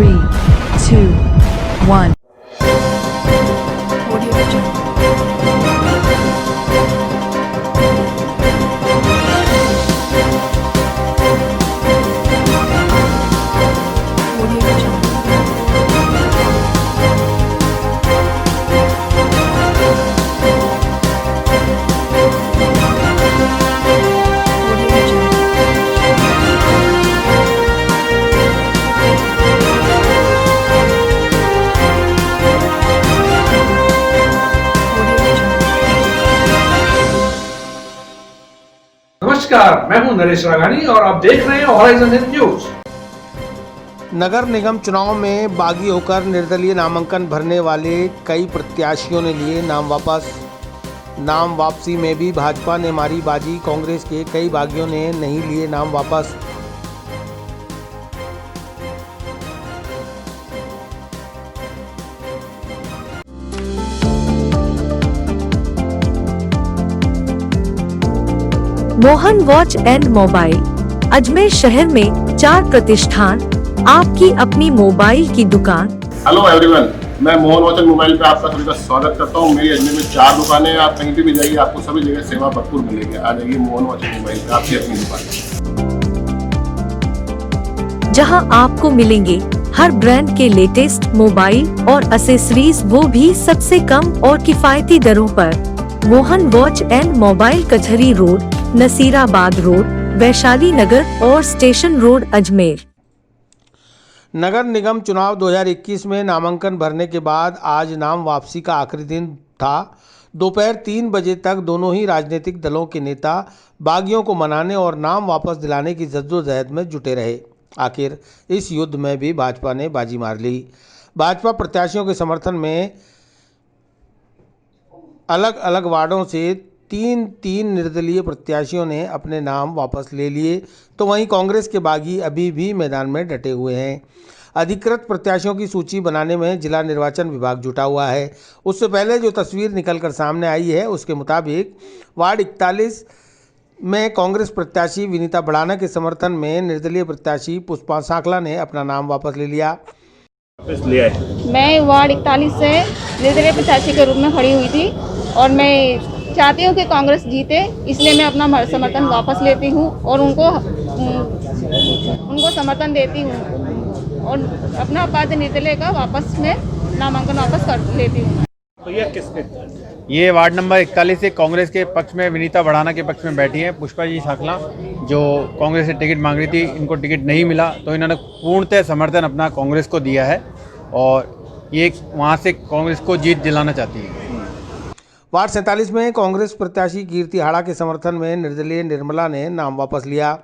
3, 2, 1. नमस्कार, मैं हूं नरेश राघानी और आप देख रहे हैं हॉराइजन न्यूज। नगर निगम चुनाव में बागी होकर निर्दलीय नामांकन भरने वाले कई प्रत्याशियों ने लिए नाम वापस। नाम वापसी में भी भाजपा ने मारी बाजी, कांग्रेस के कई बागियों ने नहीं लिए नाम वापस। Mohan watch and mobile Ajmer शहर में 4 प्रतिष्ठान, आपकी अपनी मोबाइल की दुकान। हेलो एवरीवन, मैं मोहन वॉच एंड मोबाइल पे आपका सभी का स्वागत करता हूँ। मेरी अजमेर में 4 दुकानें हैं। आप कहीं भी जाइए, आपको सभी जगह सेवा भरपूर मिलेगी। आ जाइए मोहन वॉच एंड मोबाइल पे, आपकी अपनी दुकान, जहां आपको मिलेंगे हर ब्रांड के लेटेस्ट मोबाइल और एक्सेसरीज, वो भी सबसे कम और किफायती दरों पर। Mohan watch and mobile, Kachahri road, Nasirabad road, Vaishali Nagar और स्टेशन रोड, अजमेर। नगर निगम चुनाव 2021 में नामांकन भरने के बाद आज नाम वापसी का आखिरी दिन था। दोपहर 3 बजे तक दोनों ही राजनीतिक दलों के नेता बागियों को मनाने और नाम वापस दिलाने की जद्दोजहद में जुटे रहे। आखिर इस युद्ध में भी भाजपा ने बाजी मार ली। भाजपा प्रत्याशियों के समर्थन में अलग अलग वार्डों से 3 निर्दलीय प्रत्याशियों ने अपने नाम वापस ले लिए, तो वहीं कांग्रेस के बागी अभी भी मैदान में डटे हुए हैं। अधिकृत प्रत्याशियों की सूची बनाने में जिला निर्वाचन विभाग जुटा हुआ है। उससे पहले जो तस्वीर निकलकर सामने आई है, उसके मुताबिक वार्ड 41 में कांग्रेस प्रत्याशी विनीता बढ़ाना के समर्थन में निर्दलीय प्रत्याशी पुष्पा सांकला ने अपना नाम वापस ले लिया। मैं वार्ड 41 से निर्दलीय प्रत्याशी के रूप में खड़ी हुई थी और मैं चाहती हूँ कि कांग्रेस जीते, इसलिए मैं अपना समर्थन वापस लेती हूँ और उनको समर्थन देती हूँ और अपना पद निर्दलीय का वापस में नामांकन वापस कर लेती हूँ। तो ये वार्ड नंबर 41 से कांग्रेस के पक्ष में विनीता बढ़ाना के पक्ष में बैठी हैं पुष्पा जी सांकला, जो कांग्रेस से टिकट मांग रही थी। इनको टिकट नहीं मिला तो इन्होंने पूर्णतः समर्थन अपना कांग्रेस को दिया है और ये वहाँ से कांग्रेस को जीत दिलाना चाहती है। वार्ड 47 में कांग्रेस प्रत्याशी कीर्ति हाड़ा के समर्थन में निर्दलीय निर्मला ने नाम वापस लिया।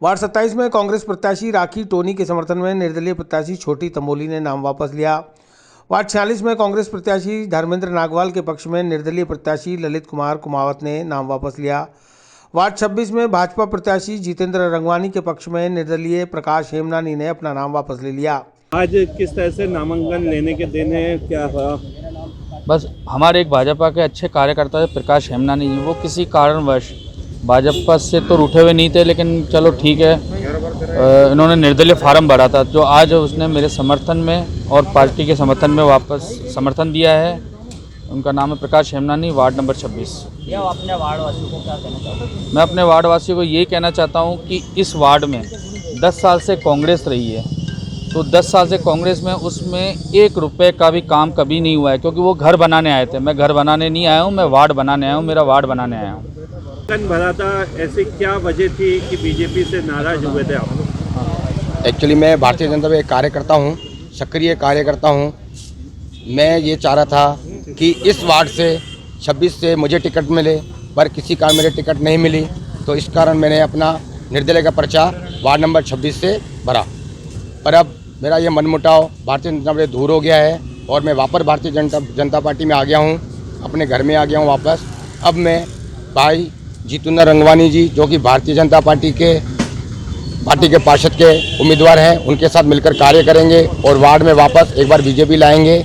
वार्ड 27 में कांग्रेस प्रत्याशी राखी टोनी के समर्थन में निर्दलीय प्रत्याशी छोटी तमोली ने नाम वापस लिया। वार्ड 46 में कांग्रेस प्रत्याशी धर्मेंद्र नागवाल के पक्ष में निर्दलीय प्रत्याशी ललित कुमार कुमावत ने नाम वापस लिया। वार्ड 26 में भाजपा प्रत्याशी जितेंद्र रंगवानी के पक्ष में निर्दलीय प्रकाश हेमनानी ने अपना नाम वापस ले लिया। आज किस तरह से नामांकन लेने के दिन है, क्या हुआ? बस हमारे एक भाजपा के अच्छे कार्यकर्ता है प्रकाश हेमनानी जी, वो किसी कारणवश भाजपा से तो रूठे हुए नहीं थे, लेकिन चलो ठीक है, इन्होंने निर्दलीय फार्म भरा था, जो आज उसने मेरे समर्थन में और पार्टी के समर्थन में वापस समर्थन दिया है। उनका नाम है प्रकाश हेमनानी, वार्ड नंबर 26। अपने वार्ड वासियों को क्या कहना चाहते हैं? मैं अपने वार्ड वासियों को ये कहना चाहता हूँ कि इस वार्ड में 10 साल से कांग्रेस रही है, तो 10 साल से कांग्रेस में उसमें 1 रुपये का भी काम कभी नहीं हुआ है, क्योंकि वो घर बनाने आए थे। मैं घर बनाने नहीं आया हूँ, मैं वार्ड बनाने आया हूँ, मेरा वार्ड बनाने आया हूँ। भरा था, ऐसी क्या वजह थी कि बीजेपी से नाराज हुए थे आप? एक्चुअली मैं भारतीय जनता पार्टी कार्यकर्ता हूँ, सक्रिय कार्यकर्ता हूँ। मैं ये चाह रहा था कि इस वार्ड से 26 से मुझे टिकट मिले, पर किसी कारण मेरे टिकट नहीं मिली, तो इस कारण मैंने अपना निर्दलीय का पर्चा वार्ड नंबर 26 से भरा। पर अब मेरा ये मनमुटाव भारतीय जनता पार्टी दूर हो गया है और मैं वापस भारतीय जनता पार्टी में आ गया हूँ, अपने घर में आ गया हूँ वापस। अब मैं भाई जितेंद्र रंगवानी जी, जो कि भारतीय जनता पार्टी के पार्षद के उम्मीदवार हैं, उनके साथ मिलकर कार्य करेंगे और वार्ड में वापस एक बार बीजेपी लाएंगे।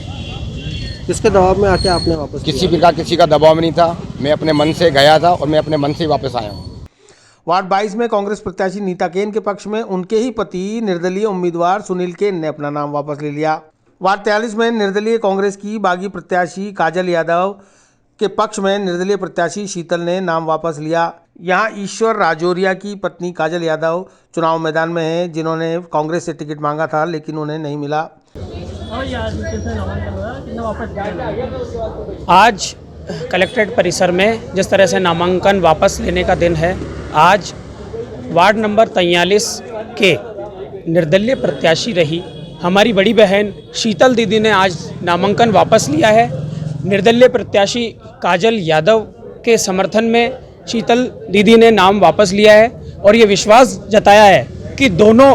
किसके दबाव में आके आपने वापस? किसी प्रकार किसी का दबाव नहीं था, मैं अपने मन से गया था और मैं अपने मन से ही वापस आया हूँ। वार्ड 22 में कांग्रेस प्रत्याशी नीता केन के पक्ष में उनके ही पति निर्दलीय उम्मीदवार सुनील केन ने अपना नाम वापस ले लिया। वार्ड 43 में निर्दलीय कांग्रेस की बागी प्रत्याशी काजल यादव के पक्ष में निर्दलीय प्रत्याशी शीतल ने नाम वापस लिया। यहां ईश्वर राजौरिया की पत्नी काजल यादव चुनाव मैदान में हैं, जिन्होंने कांग्रेस से टिकट मांगा था लेकिन उन्हें नहीं मिला। आज कलेक्ट्रेट परिसर में जिस तरह से नामांकन वापस लेने का दिन है, आज वार्ड नंबर 43 के निर्दलीय प्रत्याशी रही हमारी बड़ी बहन शीतल दीदी ने आज नामांकन वापस लिया है। निर्दलीय प्रत्याशी काजल यादव के समर्थन में शीतल दीदी ने नाम वापस लिया है और ये विश्वास जताया है कि दोनों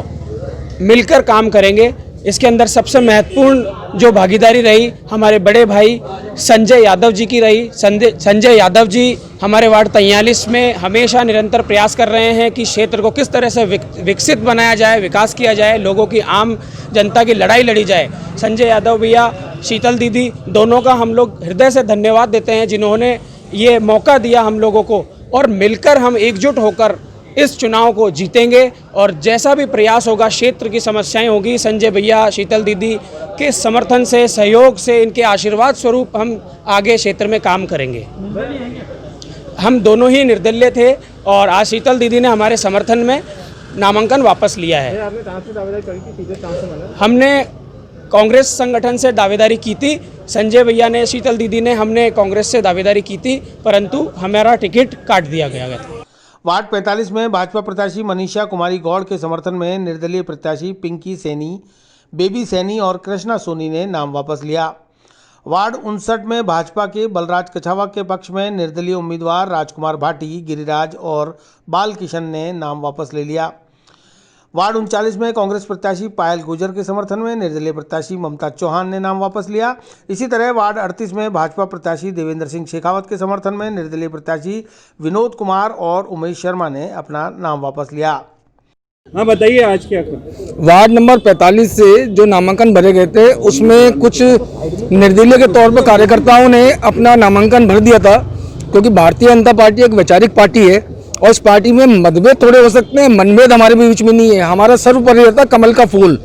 मिलकर काम करेंगे। इसके अंदर सबसे महत्वपूर्ण जो भागीदारी रही हमारे बड़े भाई संजय यादव जी की रही। संजय यादव जी हमारे वार्ड 43 में हमेशा निरंतर प्रयास कर रहे हैं कि क्षेत्र को किस तरह से विकसित बनाया जाए, विकास किया जाए, लोगों की आम जनता की लड़ाई लड़ी जाए। संजय यादव भैया, शीतल दीदी, दोनों का हम लोग हृदय से धन्यवाद देते हैं जिन्होंने ये मौका दिया हम लोगों को, और मिलकर हम एकजुट होकर इस चुनाव को जीतेंगे। और जैसा भी प्रयास होगा, क्षेत्र की समस्याएं होगी, संजय भैया, शीतल दीदी के समर्थन से, सहयोग से, इनके आशीर्वाद स्वरूप हम आगे क्षेत्र में काम करेंगे। हम दोनों ही निर्दलीय थे और आज शीतल दीदी ने हमारे समर्थन में नामांकन वापस लिया है। हमने कांग्रेस संगठन से दावेदारी की थी, संजय भैया ने, शीतल दीदी ने, हमने कांग्रेस से दावेदारी की थी, परंतु हमारा टिकट काट दिया गया था। वार्ड 45 में भाजपा प्रत्याशी मनीषा कुमारी गौड़ के समर्थन में निर्दलीय प्रत्याशी पिंकी सैनी, बेबी सैनी और कृष्णा सोनी ने नाम वापस लिया। वार्ड 59 में भाजपा के बलराज कछावा के पक्ष में निर्दलीय उम्मीदवार राजकुमार भाटी, गिरिराज और बाल किशन ने नाम वापस ले लिया। वार्ड 39 में कांग्रेस प्रत्याशी पायल गुजर के समर्थन में निर्दलीय प्रत्याशी ममता चौहान ने नाम वापस लिया। इसी तरह वार्ड 38 में भाजपा प्रत्याशी देवेंद्र सिंह शेखावत के समर्थन में निर्दलीय प्रत्याशी विनोद कुमार और उमेश शर्मा ने अपना नाम वापस लिया। हाँ, बताइए आज क्या वार्ड नंबर 45 से जो नामांकन भरे गए थे उसमें कुछ निर्दलीय के तौर पर कार्यकर्ताओं ने अपना नामांकन भर दिया था, क्योंकि भारतीय जनता पार्टी एक वैचारिक पार्टी है और इस पार्टी में मतभेद थोड़े हो सकते हैं, मनभेद हमारे बीच में नहीं है। हमारा सर्वोपरि रहता कमल का फूल।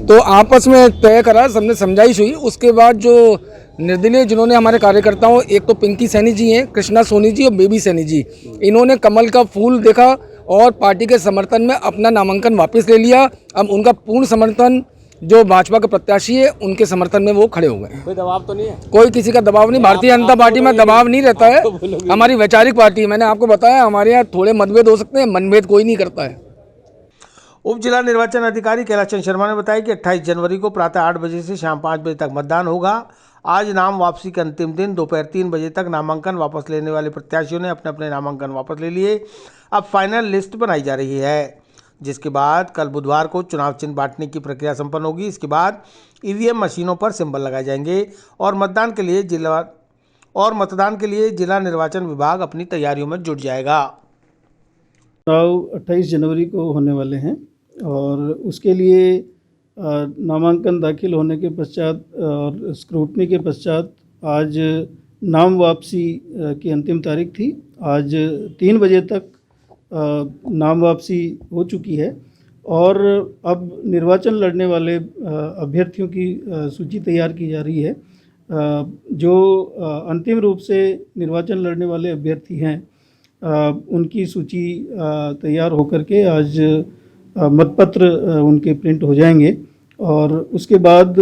तो आपस में तय करा, सबने समझाइश हुई। उसके बाद जो निर्दलीय जिन्होंने हमारे कार्यकर्ताओं, एक तो पिंकी सैनी जी हैं, कृष्णा सोनी जी और बेबी सैनी जी, इन्होंने कमल का फूल देखा और पार्टी के समर्थन में अपना नामांकन वापस ले लिया। अब उनका पूर्ण समर्थन जो भाजपा के प्रत्याशी है उनके समर्थन में वो खड़े हो गए। कोई दबाव तो नहीं है? कोई किसी का दबाव नहीं। भारतीय जनता पार्टी में दबाव नहीं रहता है, हमारी वैचारिक पार्टी है। मैंने आपको बताया हमारे यहाँ थोड़े मतभेद हो सकते हैं, मनभेद कोई नहीं करता है। उप जिला निर्वाचन अधिकारी कैलाश चंद्र शर्मा ने बताया कि 28 जनवरी को प्रातः 8 बजे से शाम 5 बजे तक मतदान होगा। आज नाम वापसी के अंतिम दिन दोपहर 3 बजे तक नामांकन वापस लेने वाले प्रत्याशियों ने अपने अपने नामांकन वापस ले लिए। अब फाइनल लिस्ट बनाई जा रही है, जिसके बाद कल बुधवार को चुनाव चिन्ह बांटने की प्रक्रिया संपन्न होगी। इसके बाद ईवीएम मशीनों पर सिंबल लगाए जाएंगे और मतदान के लिए जिला निर्वाचन विभाग अपनी तैयारियों में जुट जाएगा। चुनाव 28 जनवरी को होने वाले हैं और उसके लिए नामांकन दाखिल होने के पश्चात और स्क्रूटनी के पश्चात आज नाम वापसी की अंतिम तारीख थी। आज 3 बजे तक नाम वापसी हो चुकी है और अब निर्वाचन लड़ने वाले अभ्यर्थियों की सूची तैयार की जा रही है। जो अंतिम रूप से निर्वाचन लड़ने वाले अभ्यर्थी हैं उनकी सूची तैयार होकर के आज मतपत्र उनके प्रिंट हो जाएंगे और उसके बाद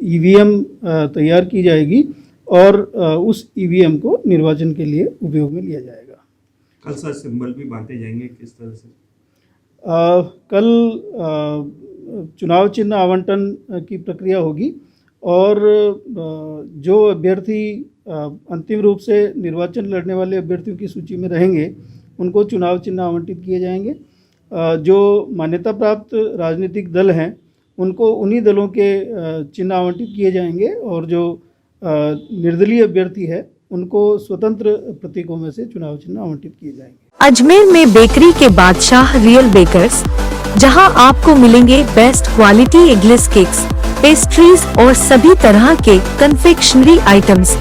ईवीएम तैयार की जाएगी और उस ईवीएम को निर्वाचन के लिए उपयोग में लिया जाएगा। कल सर सिंबल भी बांटे जाएंगे किस तरह से? कल चुनाव चिन्ह आवंटन की प्रक्रिया होगी और जो अभ्यर्थी अंतिम रूप से निर्वाचन लड़ने वाले अभ्यर्थियों की सूची में रहेंगे उनको चुनाव चिन्ह आवंटित किए जाएंगे। जो मान्यता प्राप्त राजनीतिक दल हैं उनको उन्हीं दलों के चिन्ह आवंटित किए जाएंगे और जो निर्दलीय अभ्यर्थी है उनको स्वतंत्र प्रतीकों में से चुनाव चिन्ह आवंटित किए जाएंगे। अजमेर में बेकरी के बादशाह रियल बेकर्स, जहां आपको मिलेंगे best quality eggless cakes, pastries और सभी तरह के confectionery items.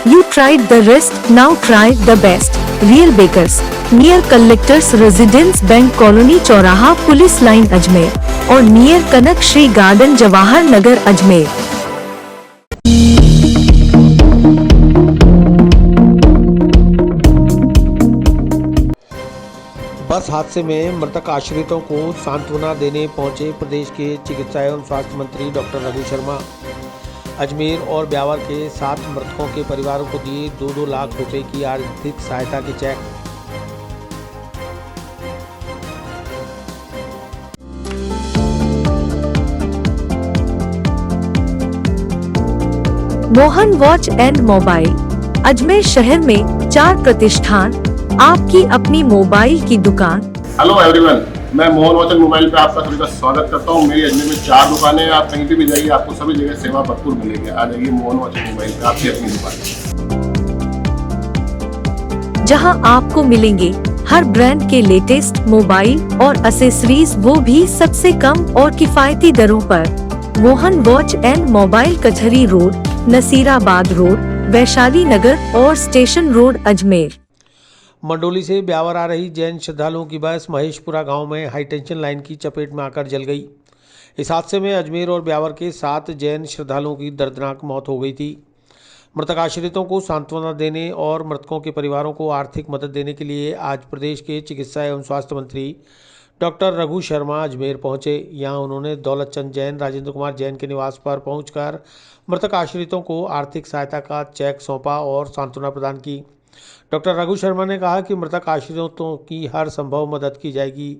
You tried the rest, now try the best. Real Bakers, near Collectors Residence Bank Colony चौराहा पुलिस लाइन अजमेर और नियर कनक श्री गार्डन जवाहर नगर अजमेर। बस हादसे में मृतक आश्रितों को सांत्वना देने पहुंचे प्रदेश के चिकित्सा एवं स्वास्थ्य मंत्री डॉक्टर रघु शर्मा। अजमेर और ब्यावर के 7 मृतकों के परिवारों को दिए 2-2 लाख रुपए की आर्थिक सहायता के cheque. Mohan watch and mobile Ajmer शहर में 4 प्रतिष्ठान, आपकी अपनी मोबाइल की दुकान। हेलो एवरीवन, मैं मोहन वॉच एंड मोबाइल पे आपका सभी का स्वागत करता हूँ। मेरी अजमेर में 4 दुकानें हैं। आप कहीं भी जाइए, आपको सभी जगह सेवा भरपूर मिलेगी। आ जाइए मोहन वॉच एंड मोबाइल पे, आपकी अपनी दुकान, जहां आपको मिलेंगे हर ब्रांड के लेटेस्ट मोबाइल और एसेसरीज, वो भी सबसे कम और किफायती दरों पर। Mohan watch and mobile Kachahri road, Nasirabad road, Vaishali Nagar और स्टेशन रोड अजमेर। मंडोली से ब्यावर आ रही जैन श्रद्धालुओं की बस महेशपुरा गांव में हाईटेंशन लाइन की चपेट में आकर जल गई। इस हादसे में अजमेर और ब्यावर के 7 जैन श्रद्धालुओं की दर्दनाक मौत हो गई थी। मृतक आश्रितों को सांत्वना देने और मृतकों के परिवारों को आर्थिक मदद देने के लिए आज प्रदेश के चिकित्सा एवं स्वास्थ्य मंत्री डॉक्टर रघु शर्मा अजमेर पहुंचे। यहां उन्होंने दौलत चंद जैन, राजेंद्र कुमार जैन के निवास पर पहुंचकर मृतक आश्रितों को आर्थिक सहायता का चेक सौंपा और सांत्वना प्रदान की। डॉक्टर रघु शर्मा ने कहा कि मृतक आश्रितों की हर संभव मदद की जाएगी।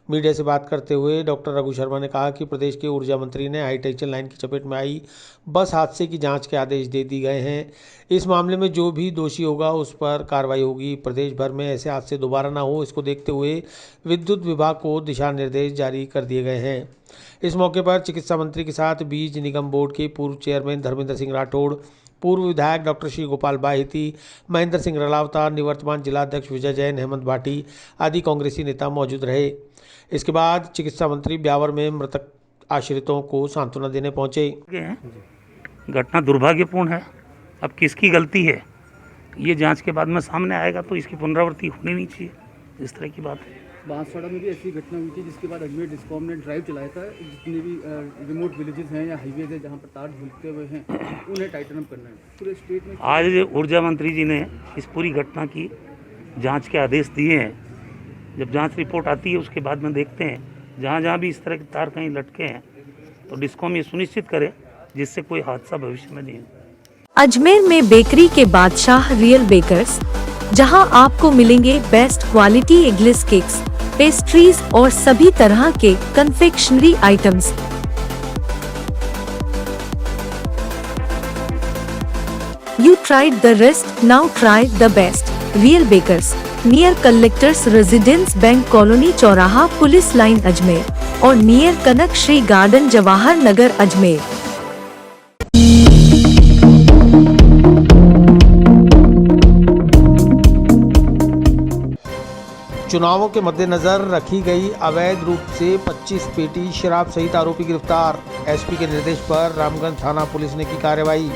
मीडिया से बात करते हुए डॉक्टर रघु शर्मा ने कहा कि प्रदेश के ऊर्जा मंत्री ने हाईटेंशन लाइन की चपेट में आई बस हादसे की जांच के आदेश दे दिए गए हैं। इस मामले में जो भी दोषी होगा उस पर कार्रवाई होगी। प्रदेश भर में ऐसे हादसे दोबारा ना हो, इसको देखते हुए विद्युत विभाग को दिशा निर्देश जारी कर दिए गए हैं। इस मौके पर चिकित्सा मंत्री के साथ बीज निगम बोर्ड के पूर्व चेयरमैन धर्मेंद्र सिंह राठौड़, पूर्व विधायक डॉक्टर श्री गोपाल बाहिती, महेंद्र सिंह रलावता, निवर्तमान जिलाध्यक्ष विजय जैन, हेमंत भाटी आदि कांग्रेसी नेता मौजूद रहे। इसके बाद चिकित्सा मंत्री ब्यावर में मृतक आश्रितों को सांत्वना देने पहुंचे। घटना दुर्भाग्यपूर्ण है। अब किसकी गलती है ये जांच के बाद में सामने आएगा, तो इसकी पुनरावृत्ति होनी नहीं चाहिए। इस तरह की बात है। बांसवाड़ा में भी ऐसी घटना हुई थी, जिसके बाद अजमेर डिस्कॉम ने ड्राइव चलाया था। जितने भी रिमोट विलेजेस हैं या हाईवेज है जहाँ पर तार झूलते हुए हैं, उन्हें टाइटन अप करना है पूरे स्टेट में। आज ऊर्जा मंत्री जी ने इस पूरी घटना की जांच के आदेश दिए हैं। जब जांच रिपोर्ट आती है उसके बाद में देखते हैं, जहाँ जहाँ भी इस तरह के तार कहीं लटके हैं तो डिस्कॉम ये सुनिश्चित करे जिससे कोई हादसा भविष्य में नहीं हो। अजमेर में बेकरी के बादशाह रियल बेकर्स, जहां आपको मिलेंगे best quality eggless cakes, pastries और सभी तरह के confectionery items. You tried the rest, now try the best. Real Bakers, near Collectors Residence Bank Colony चौराहा पुलिस लाइन अजमेर और नियर कनक श्री गार्डन जवाहर नगर अजमेर। चुनावों के मद्देनजर रखी गई अवैध रूप से 25 पेटी शराब सहित आरोपी गिरफ्तार। एसपी के निर्देश पर रामगंज थाना पुलिस ने की कार्रवाई।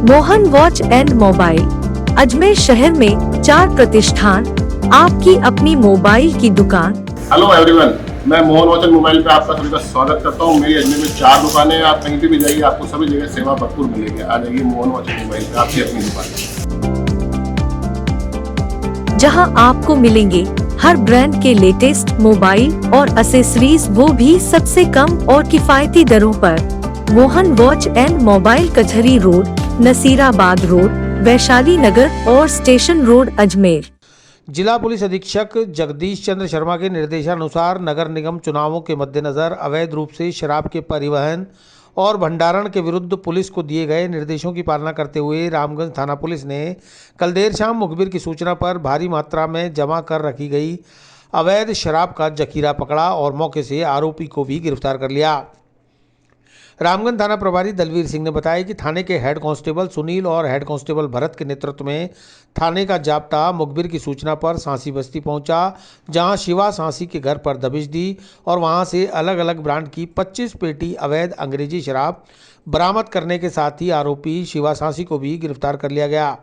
Mohan watch and mobile Ajmer शहर में 4 प्रतिष्ठान, आपकी अपनी मोबाइल की दुकान। हेलो एवरीवन, मैं मोहन वॉच एंड मोबाइल पे आपका सभी का स्वागत करता हूँ। मेरी अजमेर में 4 दुकानें हैं। आप कहीं भी जाइए, आपको सभी जगह सेवा भरपूर मिलेगी। आ जाइए मोहन वॉच एंड मोबाइल पे, आपकी अपनी दुकान, जहां आपको मिलेंगे हर ब्रांड के लेटेस्ट मोबाइल और एसेसरीज, वो भी सबसे कम और किफायती दरों पर। Mohan watch and mobile Kachahri road, Nasirabad road, Vaishali Nagar और स्टेशन रोड अजमेर। जिला पुलिस अधीक्षक जगदीश चंद्र शर्मा के निर्देशानुसार नगर निगम चुनावों के मद्देनजर अवैध रूप से शराब के परिवहन और भंडारण के विरुद्ध पुलिस को दिए गए निर्देशों की पालना करते हुए रामगंज थाना पुलिस ने कल देर शाम मुखबिर की सूचना पर भारी मात्रा में जमा कर रखी गई अवैध शराब का जखीरा पकड़ा और मौके से आरोपी को भी गिरफ्तार कर लिया। रामगंज थाना प्रभारी दलवीर सिंह ने बताया कि थाने के हेड कांस्टेबल सुनील और हेड कांस्टेबल भरत के नेतृत्व में थाने का जाब्ता मुखबिर की सूचना पर सांसी बस्ती पहुंचा, जहां शिवा सांसी के घर पर दबिश दी और वहां से अलग अलग ब्रांड की 25 पेटी अवैध अंग्रेजी शराब बरामद करने के साथ ही आरोपी शिवा सांसी को भी गिरफ्तार कर लिया गया।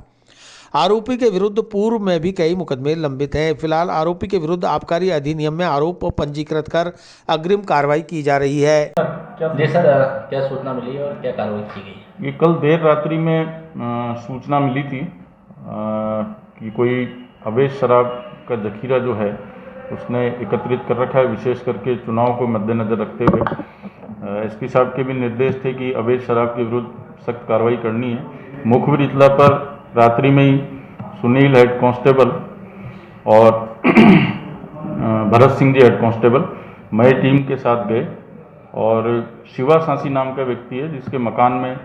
आरोपी के विरुद्ध पूर्व में भी कई मुकदमे लंबित हैं। फिलहाल आरोपी के विरुद्ध आबकारी अधिनियम में आरोप पंजीकृत कर अग्रिम कार्रवाई की जा रही है। जी सर, क्या सूचना मिली और क्या कार्रवाई की गई? ये कल देर रात्रि में सूचना मिली थी कि कोई अवैध शराब का जखीरा जो है उसने एकत्रित कर रखा है। विशेष करके चुनाव को मद्देनजर रखते हुए एसपी साहब के भी निर्देश थे कि अवैध शराब के विरुद्ध सख्त कार्रवाई करनी है। मुखबिर इतला पर रात्रि में ही सुनील हेड कांस्टेबल और भरत सिंह जी हेड कांस्टेबल मैं टीम के साथ गए और शिवा सांसी नाम का व्यक्ति है जिसके मकान में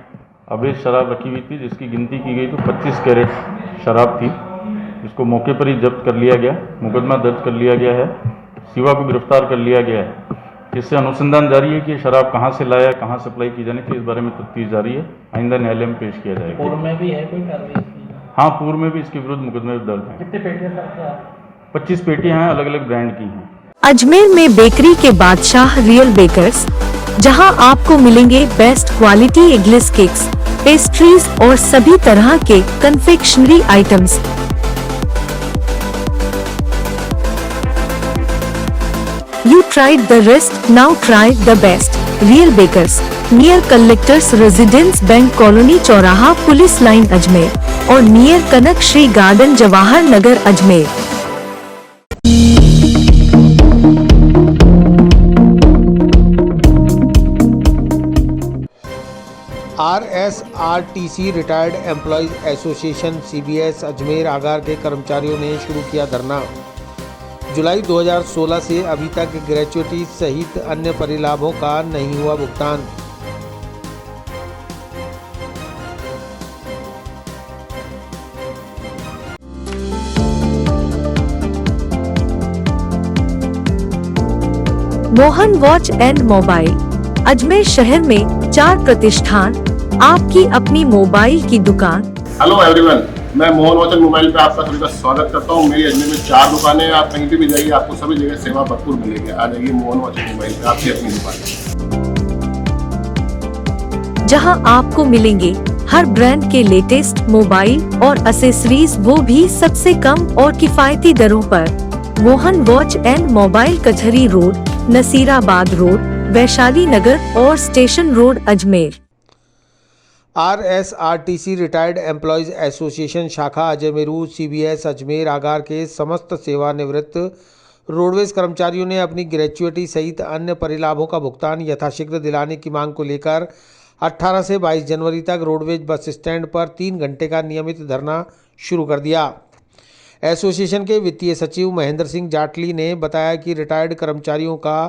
अवैध शराब रखी हुई थी, जिसकी गिनती की गई तो 25 कैरेट शराब थी, जिसको मौके पर ही जब्त कर लिया गया। मुकदमा दर्ज कर लिया गया है। शिवा को गिरफ्तार कर लिया गया है। इससे अनुसंधान जारी है कि शराब कहां से लाया, कहां सप्लाई की जानी थी, इस बारे में तफ्तीश जारी है। आइंदा न्यायालय में पेश किया जाएगा। पूर्व में भी है कोई कार्रवाई? हाँ, पूर्व में भी इसके विरुद्ध मुकदमे दर्ज हैं। कितने पेटियां सर? 25 पेटियां हैं, अलग अलग ब्रांड की हैं। अजमेर में बेकरी के बादशाह रियल बेकर्स, जहां आपको मिलेंगे best quality eggless cakes, pastries और सभी तरह के confectionery items. You tried the rest, now try the best. Real Bakers, near Collectors Residence Bank Colony चौराहा पुलिस लाइन अजमेर और near Kanak Shri garden Jawahar Nagar Ajmer. RSRTC retired employees association CBS Ajmer आगार के कर्मचारियों ने शुरू किया धरना। जुलाई 2016 से अभी तक ग्रेच्युटी सहित अन्य परिलाभों का नहीं हुआ भुगतान। Mohan watch and mobile Ajmer शहर में 4 प्रतिष्ठान, आपकी अपनी मोबाइल की दुकान। हेलो एवरीवन, मैं मोहन वॉच एंड मोबाइल पे आपका सभी का स्वागत करता हूँ। मेरी अजमेर में 4 दुकानें हैं। आप कहीं पे भी जाइए, आपको सभी जगह सेवा भरपूर मिलेगी। आ जाइए मोहन वॉच एंड मोबाइल पे, आपकी अपनी दुकान, जहां आपको मिलेंगे हर ब्रांड के लेटेस्ट मोबाइल और एसेसरीज, वो भी सबसे कम और किफायती दरों पर। Mohan watch and mobile Kachahri road, Nasirabad road, Vaishali Nagar और station road Ajmer. RSRTC retired employees association शाखा अजमेरू CBS अजमेर आगार के समस्त सेवानिवृत्त रोडवेज कर्मचारियों ने अपनी ग्रेच्युटी सहित अन्य परिलाभों का भुगतान यथाशीघ्र दिलाने की मांग को लेकर 18 से 22 जनवरी तक रोडवेज बस स्टैंड पर 3 घंटे का नियमित धरना शुरू कर दिया। एसोसिएशन के वित्तीय सचिव महेंद्र सिंह जाटली ने बताया कि रिटायर्ड कर्मचारियों का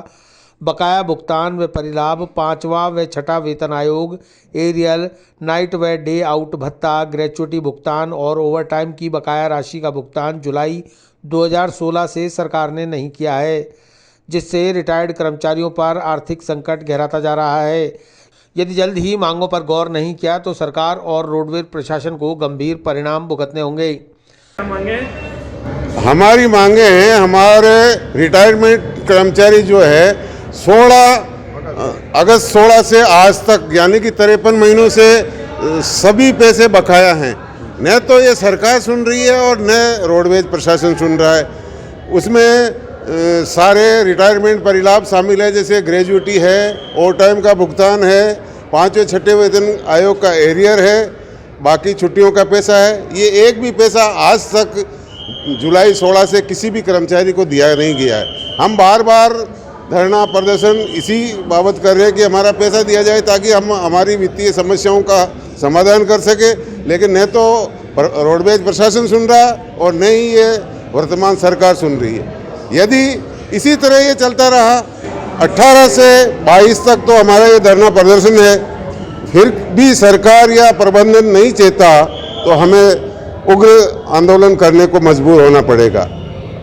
बकाया भुगतान व परिलाभ 5वां व 6ठा वेतन आयोग, एरियल, नाइट व डे आउट भत्ता, ग्रेच्युटी भुगतान और ओवरटाइम की बकाया राशि का भुगतान जुलाई 2016 से सरकार ने नहीं किया है, जिससे रिटायर्ड कर्मचारियों पर आर्थिक संकट गहराता जा रहा है। यदि जल्द ही मांगों पर गौर नहीं किया तो सरकार और रोडवेज प्रशासन को गंभीर परिणाम भुगतने होंगे। हमारी मांगे हैं, हमारे रिटायरमेंट कर्मचारी जो है 16 अगस्त 16 से आज तक यानी कि 53 महीनों से सभी पैसे बकाया हैं। न तो ये सरकार सुन रही है और न रोडवेज प्रशासन सुन रहा है। उसमें सारे रिटायरमेंट परिलाभ शामिल है, जैसे ग्रेजुएटी है, ओवर टाइम का भुगतान है, 5वें 6ठे वेतन आयोग का एरियर है, बाकी छुट्टियों का पैसा है। ये एक भी पैसा आज तक जुलाई 16 से किसी भी कर्मचारी को दिया नहीं गया है। हम बार बार धरना प्रदर्शन इसी बाबत कर रहे हैं कि हमारा पैसा दिया जाए ताकि हम हमारी वित्तीय समस्याओं का समाधान कर सके, लेकिन न तो रोडवेज प्रशासन सुन रहा और न ही ये वर्तमान सरकार सुन रही है। यदि इसी तरह ये चलता रहा 18 से 22 तक तो हमारा ये धरना प्रदर्शन है, फिर भी सरकार या प्रबंधन नहीं चेता तो हमें उग्र आंदोलन करने को मजबूर होना पड़ेगा।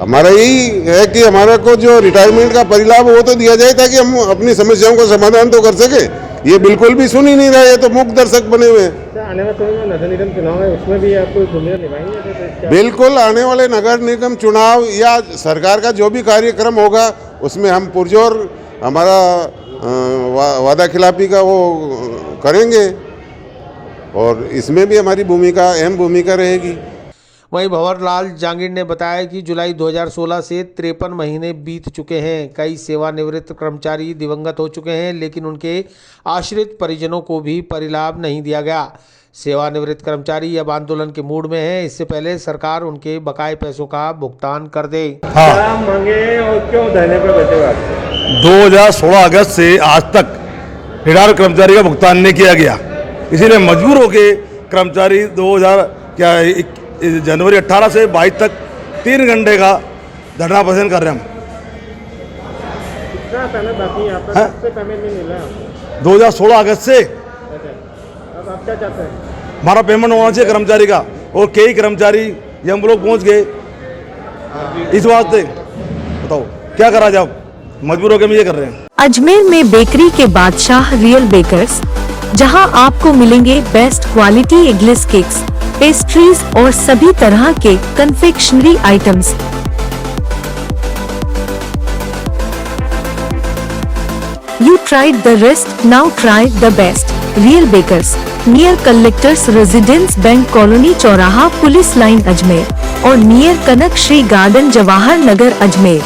हमारा यही है कि हमारा को जो रिटायरमेंट का परिलाभ वो तो दिया जाए ताकि हम अपनी समस्याओं का समाधान तो कर सकें। ये बिल्कुल भी सुन ही नहीं रहा, ये तो मूक दर्शक बने हुए हैं। आने वाले समय में नगर निगम चुनाव है, उसमें भी आप कोई भूमिका निभाएंगे? बिल्कुल, आने वाले नगर निगम चुनाव या सरकार का जो भी कार्यक्रम होगा उसमें हम पुरजोर हमारा वादा खिलाफी का वो करेंगे और इसमें भी हमारी भूमिका, अहम भूमिका रहेगी। वहीं भंवरलाल जांगिड़ ने बताया कि जुलाई 2016 से 53 महीने बीत चुके हैं। कई सेवानिवृत्त कर्मचारी दिवंगत हो चुके हैं, लेकिन उनके आश्रित परिजनों को भी परिलाभ नहीं दिया गया। सेवानिवृत्त कर्मचारी अब आंदोलन के मूड में हैं। इससे पहले सरकार उनके बकाए पैसों का भुगतान कर दे। क्या मांगे और क्यों धरने पर बैठे हुए? 2016 अगस्त से आज तक रिटायर्ड कर्मचारी का भुगतान नहीं किया गया, इसीलिए मजबूर होकर कर्मचारी जनवरी 18 से 22 तक 3 घंटे का धरना प्रदर्शन कर रहे हैं हम। कितना पेमेंट बाकी है आपका? सबसे पेमेंट नहीं मिला 2016 अगस्त से। अब आप क्या चाहते हैं? हमारा पेमेंट होना चाहिए कर्मचारी का, और कई कर्मचारी ये हम लोग पहुँच गए, इस वास्ते बताओ क्या करा जाए, मजबूर होकर हम ये कर रहे हैं। अजमेर में बेकरी के बादशाह रियल बेकर्स, जहां आपको मिलेंगे best quality eggless cakes, pastries और सभी तरह के confectionery items. You tried the rest, now try the best. Real Bakers, near Collectors Residence Bank Colony चौराहा पुलिस लाइन अजमेर और नियर कनक श्री गार्डन जवाहर नगर अजमेर।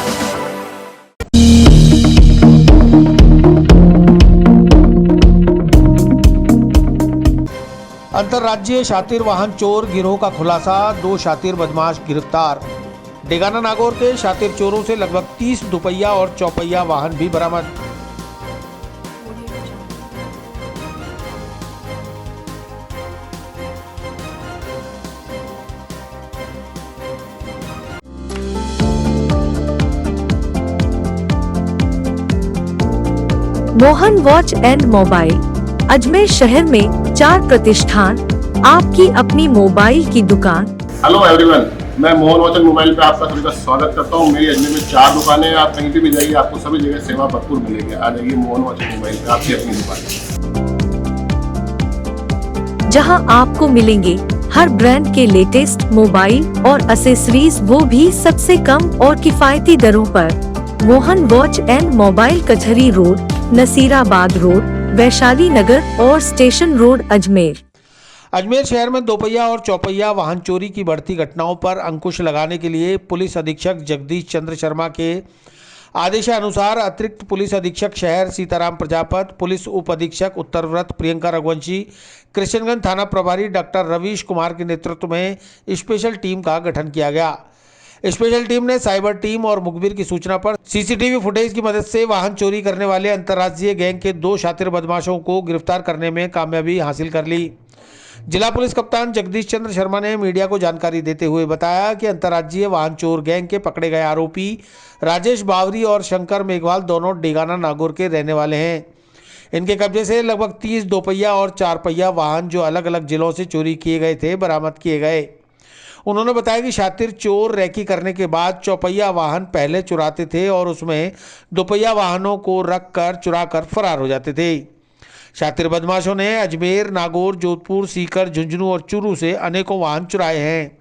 अंतर्राज्यीय शातिर वाहन चोर गिरोह का खुलासा, 2 शातिर बदमाश गिरफ्तार। डेगाना नागौर के शातिर चोरों से लगभग 30 दुपहिया और चौपहिया वाहन भी बरामद। Mohan watch and mobile, Ajmer शहर में 4 प्रतिष्ठान, आपकी अपनी मोबाइल की दुकान। हेलो एवरीवन, मैं मोहन वॉच एंड मोबाइल पे आपका सभी का स्वागत करता हूँ। मेरी अजमेर में 4 दुकानें हैं, आप कहीं भी जाइए आपको सभी जगह सेवा भरपूर मिलेगी। आ जाइए मोहन वॉच एंड मोबाइल पे, आपकी अपनी दुकान, जहां आपको मिलेंगे हर ब्रांड के लेटेस्ट मोबाइल और एसेसरीज, वो भी सबसे कम और किफायती दरों पर। Mohan watch and mobile, Kachahri road, Nasirabad road, Vaishali Nagar और स्टेशन रोड, अजमेर। अजमेर शहर में दोपहिया और चौपहिया वाहन चोरी की बढ़ती घटनाओं पर अंकुश लगाने के लिए पुलिस अधीक्षक जगदीश चंद्र शर्मा के आदेशानुसार अतिरिक्त पुलिस अधीक्षक शहर सीताराम प्रजापत, पुलिस उप अधीक्षक उत्तरव्रत प्रियंका रघुवंशी, कृष्णगंज थाना प्रभारी डॉक्टर रवीश कुमार के नेतृत्व में स्पेशल टीम का गठन किया गया। स्पेशल टीम ने साइबर टीम और मुखबिर की सूचना पर सीसीटीवी फुटेज की मदद से वाहन चोरी करने वाले अंतर्राज्यीय गैंग के 2 शातिर बदमाशों को गिरफ्तार करने में कामयाबी हासिल कर ली। जिला पुलिस कप्तान जगदीश चंद्र शर्मा ने मीडिया को जानकारी देते हुए बताया कि अंतर्राज्यीय वाहन चोर गैंग के पकड़े गए आरोपी राजेश बावरी और शंकर मेघवाल दोनों डेगाना नागौर के रहने वाले हैं। इनके कब्जे से लगभग 30 दोपहिया और 4 पहिया वाहन जो अलग अलग जिलों से चोरी किए गए थे बरामद किए गए। उन्होंने बताया कि शातिर चोर रैकी करने के बाद चौपहिया वाहन पहले चुराते थे और उसमें दोपहिया वाहनों को रख कर चुरा कर फरार हो जाते थे। शातिर बदमाशों ने अजमेर, नागौर, जोधपुर, सीकर, झुंझुनू और चूरू से अनेकों वाहन चुराए हैं।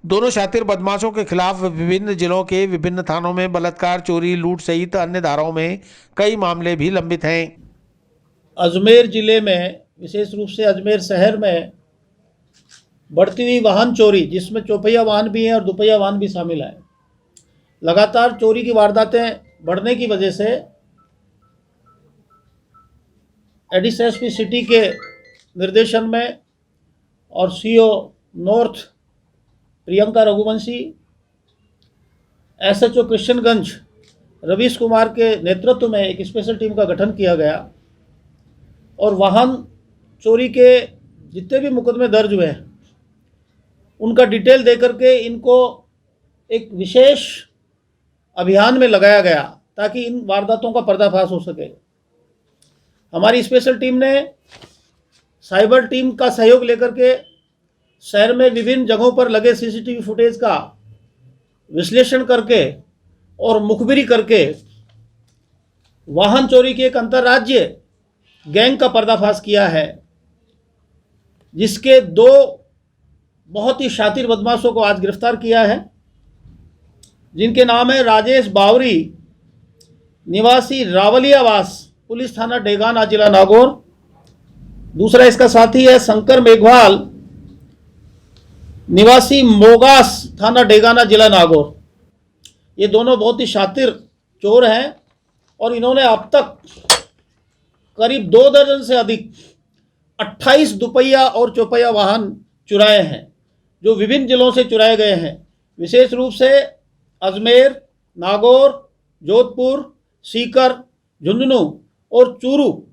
दोनों शातिर बदमाशों के खिलाफ विभिन्न जिलों के विभिन्न थानों में बलात्कार, चोरी, लूट सहित अन्य धाराओं में कई मामले भी लंबित हैं। अजमेर जिले में, विशेष रूप से अजमेर शहर में बढ़ती हुई वाहन चोरी, जिसमें चौपहिया वाहन भी हैं और दुपहिया वाहन भी शामिल हैं, लगातार चोरी की वारदातें बढ़ने की वजह से एडीएसपी सिटी के निर्देशन में और CO north Priyanka Raghuvanshi, SHO Krishnaganj Ravish Kumar के नेतृत्व में एक स्पेशल टीम का गठन किया गया और वाहन चोरी के जितने भी मुकदमे दर्ज हुए हैं उनका डिटेल दे करके इनको एक विशेष अभियान में लगाया गया ताकि इन वारदातों का पर्दाफाश हो सके। हमारी स्पेशल टीम ने साइबर टीम का सहयोग लेकर के शहर में विभिन्न जगहों पर लगे सीसीटीवी फुटेज का विश्लेषण करके और मुखबिरी करके वाहन चोरी की एक अंतर्राज्यीय गैंग का पर्दाफाश किया है, जिसके 2 बहुत ही शातिर बदमाशों को आज गिरफ्तार किया है, जिनके नाम है राजेश बावरी निवासी रावलियावास, पुलिस थाना डेगाना, जिला नागौर। दूसरा इसका साथी है शंकर मेघवाल निवासी मोगास, थाना डेगाना, जिला नागौर। ये दोनों बहुत ही शातिर चोर हैं और इन्होंने अब तक करीब 2 दर्जन से अधिक 28 दुपहिया और चौपहिया वाहन चुराए हैं, जो विभिन्न जिलों से चुराए गए हैं। विशेष रूप से अजमेर, नागौर, जोधपुर, सीकर, झुंझुनू और चूरू,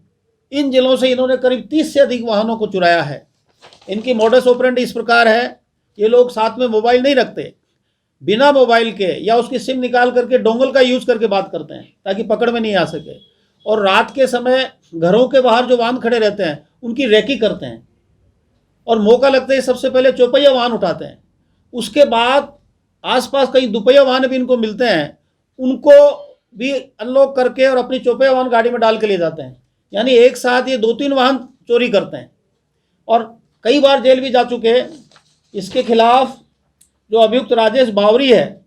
इन जिलों से इन्होंने करीब 30 से अधिक वाहनों को चुराया है। इनकी मॉडस ऑपरेंडी इस प्रकार है, ये लोग साथ में मोबाइल नहीं रखते, बिना मोबाइल के या उसकी सिम निकाल करके डोंगल का यूज़ करके बात करते हैं ताकि पकड़ में नहीं आ सके। और रात के समय घरों के बाहर जो वाहन खड़े रहते हैं उनकी रेकी करते हैं और मौका लगते ही सबसे पहले चौपहिया वाहन उठाते हैं। उसके बाद आसपास कई दुपहिया वाहन भी इनको मिलते हैं, उनको भी अनलॉक करके और अपनी चौपहिया वाहन गाड़ी में डाल के ले जाते हैं। यानी एक साथ ये 2-3 वाहन चोरी करते हैं और कई बार जेल भी जा चुके हैं। इसके खिलाफ जो अभियुक्त राजेश बावरी है,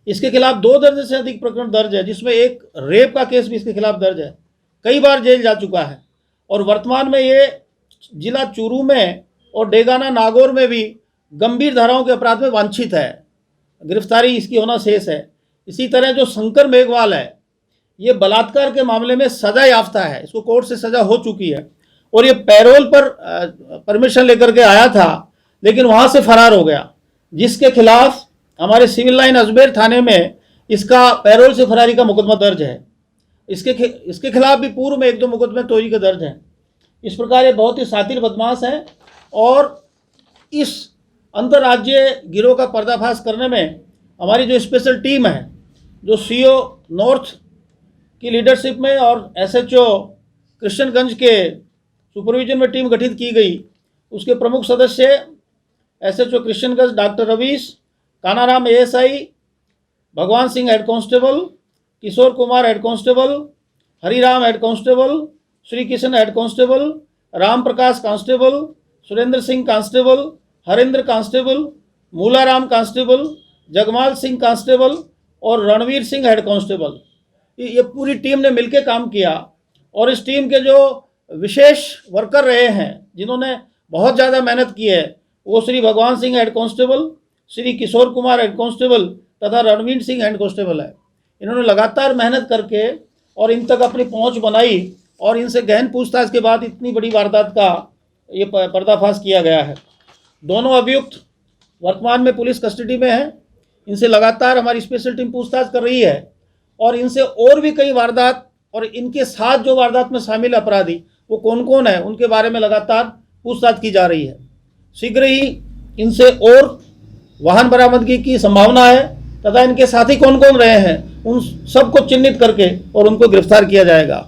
इसके खिलाफ 2 दर्जन से अधिक प्रकरण दर्ज है, जिसमें एक रेप का केस भी इसके खिलाफ दर्ज है। कई बार जेल जा चुका है और वर्तमान में ये जिला चूरू में और डेगाना, नागौर में भी गंभीर धाराओं के अपराध में वांछित है। गिरफ्तारी इसकी होना शेष है। इसी तरह जो शंकर मेघवाल है, ये बलात्कार के मामले में सजा याफ्ता है, इसको कोर्ट से सजा हो चुकी है और ये पैरोल पर परमिशन लेकर के आया था, लेकिन वहाँ से फरार हो गया, जिसके खिलाफ हमारे सिविल लाइन अजमेर थाने में इसका पैरोल से फरारी का मुकदमा दर्ज है। इसके खिलाफ भी पूर्व में 1-2 मुकदमे चोरी के दर्ज हैं। इस प्रकार ये बहुत ही शातिर बदमाश हैं और इस अंतर्राज्यीय गिरोह का पर्दाफाश करने में हमारी जो स्पेशल टीम है, जो सीओ नॉर्थ की लीडरशिप में और एसएचओ कृष्णगंज के सुपरविजन में टीम गठित की गई, उसके प्रमुख सदस्य SHO Krishnaganj doctor Ravish, Kanaram ASI, Bhagwan Singh head constable, Kishore Kumar head constable, Hariram head constable, Shri Kishan head constable, Ram Prakash constable, Surendra Singh constable, Harendra constable, Moolaram constable, Jagmal Singh constable और रणवीर सिंह हेड कांस्टेबल। ये पूरी टीम ने मिलकर काम किया और इस टीम के जो विशेष वर्कर रहे हैं, जिन्होंने बहुत ज़्यादा मेहनत की है, वो श्री भगवान सिंह हेड कांस्टेबल, श्री किशोर कुमार हेड कांस्टेबल तथा रणवीर सिंह हेड कांस्टेबल है। इन्होंने लगातार मेहनत करके और इन तक अपनी पहुंच बनाई और इनसे गहन पूछताछ के बाद इतनी बड़ी वारदात का ये पर्दाफाश किया गया है। दोनों अभियुक्त वर्तमान में पुलिस कस्टडी में हैं। इनसे लगातार हमारी स्पेशल टीम पूछताछ कर रही है और इनसे और भी कई वारदात और इनके साथ जो वारदात में शामिल अपराधी वो कौन कौन है, उनके बारे में लगातार पूछताछ की जा रही है। शीघ्र ही इनसे और वाहन बरामदगी की संभावना है तथा इनके साथी कौन कौन रहे हैं उन सबको चिन्हित करके और उनको गिरफ्तार किया जाएगा।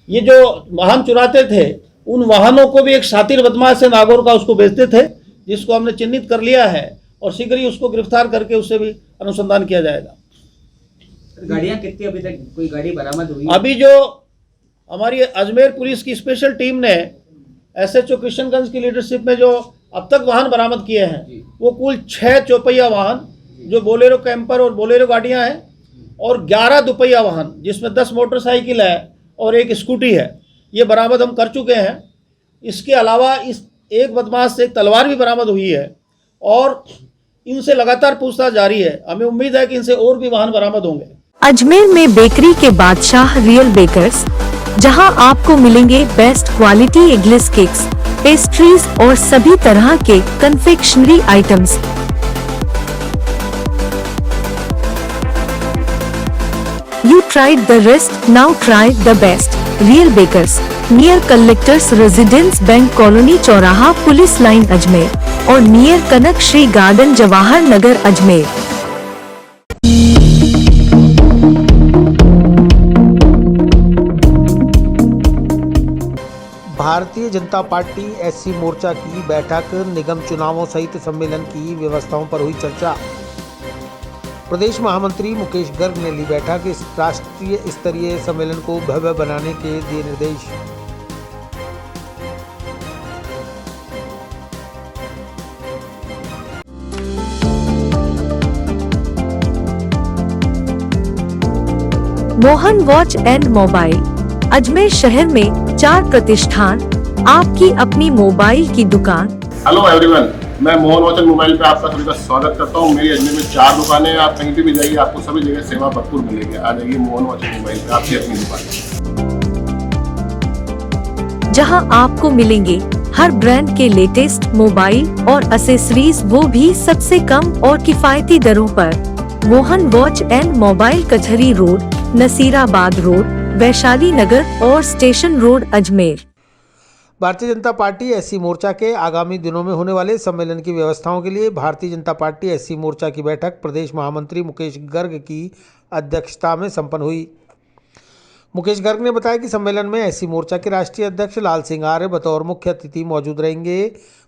ये जो वाहन चुराते थे उन वाहनों को भी एक शातिर बदमाश से नागौर का उसको बेचते थे, जिसको हमने चिन्हित कर लिया है और शीघ्र ही उसको गिरफ्तार करके उससे भी अनुसंधान किया जाएगा। गाड़ियाँ कितनी अभी तक कोई गाड़ी बरामद हुई? अभी जो हमारी अजमेर पुलिस की स्पेशल टीम ने एसएचओ कृष्णगंज की लीडरशिप में जो अब तक वाहन बरामद किए हैं वो कुल 6 चौपहिया वाहन, जो बोलेरो कैंपर और बोलेरो गाड़ियां हैं, और 11 दुपहिया वाहन जिसमें 10 मोटरसाइकिल है और 1 स्कूटी है, ये बरामद हम कर चुके हैं। इसके अलावा इस एक बदमाश से एक तलवार भी बरामद हुई है और इनसे लगातार पूछताछ जारी है। हमें उम्मीद है कि इनसे और भी वाहन बरामद होंगे। अजमेर में बेकरी के बादशाह रियल बेकर्स, जहां आपको मिलेंगे best quality eggless cakes, pastries और सभी तरह के confectionery items. You tried the rest, now try the best. Real Bakers, near Collectors Residence Bank Colony चौराहा पुलिस लाइन अजमेर और near Kanak Shri garden Jawahar Nagar Ajmer. Bharatiya Janata party SC मोर्चा की बैठक, निगम चुनावों सहित सम्मेलन की व्यवस्थाओं पर हुई चर्चा। प्रदेश महामंत्री मुकेश गर्ग ने ली बैठक। इस राष्ट्रीय स्तरीय सम्मेलन को भव्य बनाने के दिए निर्देश। Mohan watch and mobile Ajmer शहर में 4 प्रतिष्ठान, आपकी अपनी मोबाइल की दुकान। हेलो एवरीवन, मैं मोहन वॉच एंड मोबाइल पे आपका सभी का स्वागत करता हूँ। मेरी अजमेर में 4 दुकानें हैं। आप कहीं भी जाइए, आपको सभी जगह सेवा भरपूर मिलेगी। आ जाइए मोहन वॉच एंड मोबाइल पे, आपकी अपनी दुकान, जहां आपको मिलेंगे हर ब्रांड के लेटेस्ट मोबाइल और एसेसरीज, वो भी सबसे कम और किफायती दरों पर। Mohan watch and mobile, Kachahri road, Nasirabad road, Vaishali Nagar और station road, Ajmer. Bharatiya Janata party SC मोर्चा के आगामी दिनों में होने वाले सम्मेलन की व्यवस्थाओं के लिए भारतीय जनता पार्टी एससी मोर्चा की बैठक प्रदेश महामंत्री मुकेश गर्ग की अध्यक्षता में संपन्न हुई। मुकेश गर्ग ने बताया कि सम्मेलन में एससी मोर्चा के राष्ट्रीय अध्यक्ष लाल सिंह आर्य बतौर मुख्य अतिथि मौजूद रहेंगे।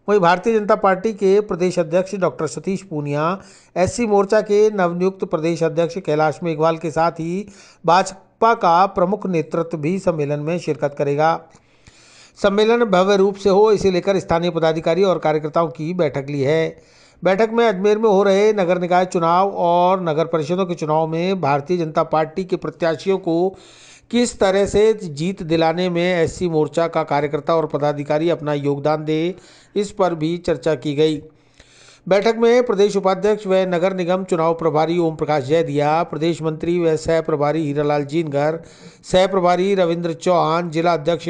वहीं भारतीय जनता पार्टी के प्रदेश अध्यक्ष डॉक्टर सतीश पूनिया, एससी मोर्चा के नवनियुक्त प्रदेश अध्यक्ष कैलाश मेघवाल के साथ ही भाजपा का प्रमुख नेतृत्व भी सम्मेलन में शिरकत करेगा। सम्मेलन भव्य रूप से हो, इसे लेकर स्थानीय पदाधिकारी और कार्यकर्ताओं की बैठक ली है। बैठक में अजमेर में हो रहे नगर निकाय चुनाव और नगर परिषदों के चुनाव में भारतीय जनता पार्टी के प्रत्याशियों को किस तरह से जीत दिलाने में एससी मोर्चा का कार्यकर्ता और पदाधिकारी अपना योगदान दे, इस पर भी चर्चा की गई। बैठक में प्रदेश उपाध्यक्ष व नगर निगम चुनाव प्रभारी ओम प्रकाश जयदिया, प्रदेश मंत्री व सह प्रभारी हीरालाल जीनगर, सह प्रभारी रविंद्र चौहान, जिला अध्यक्ष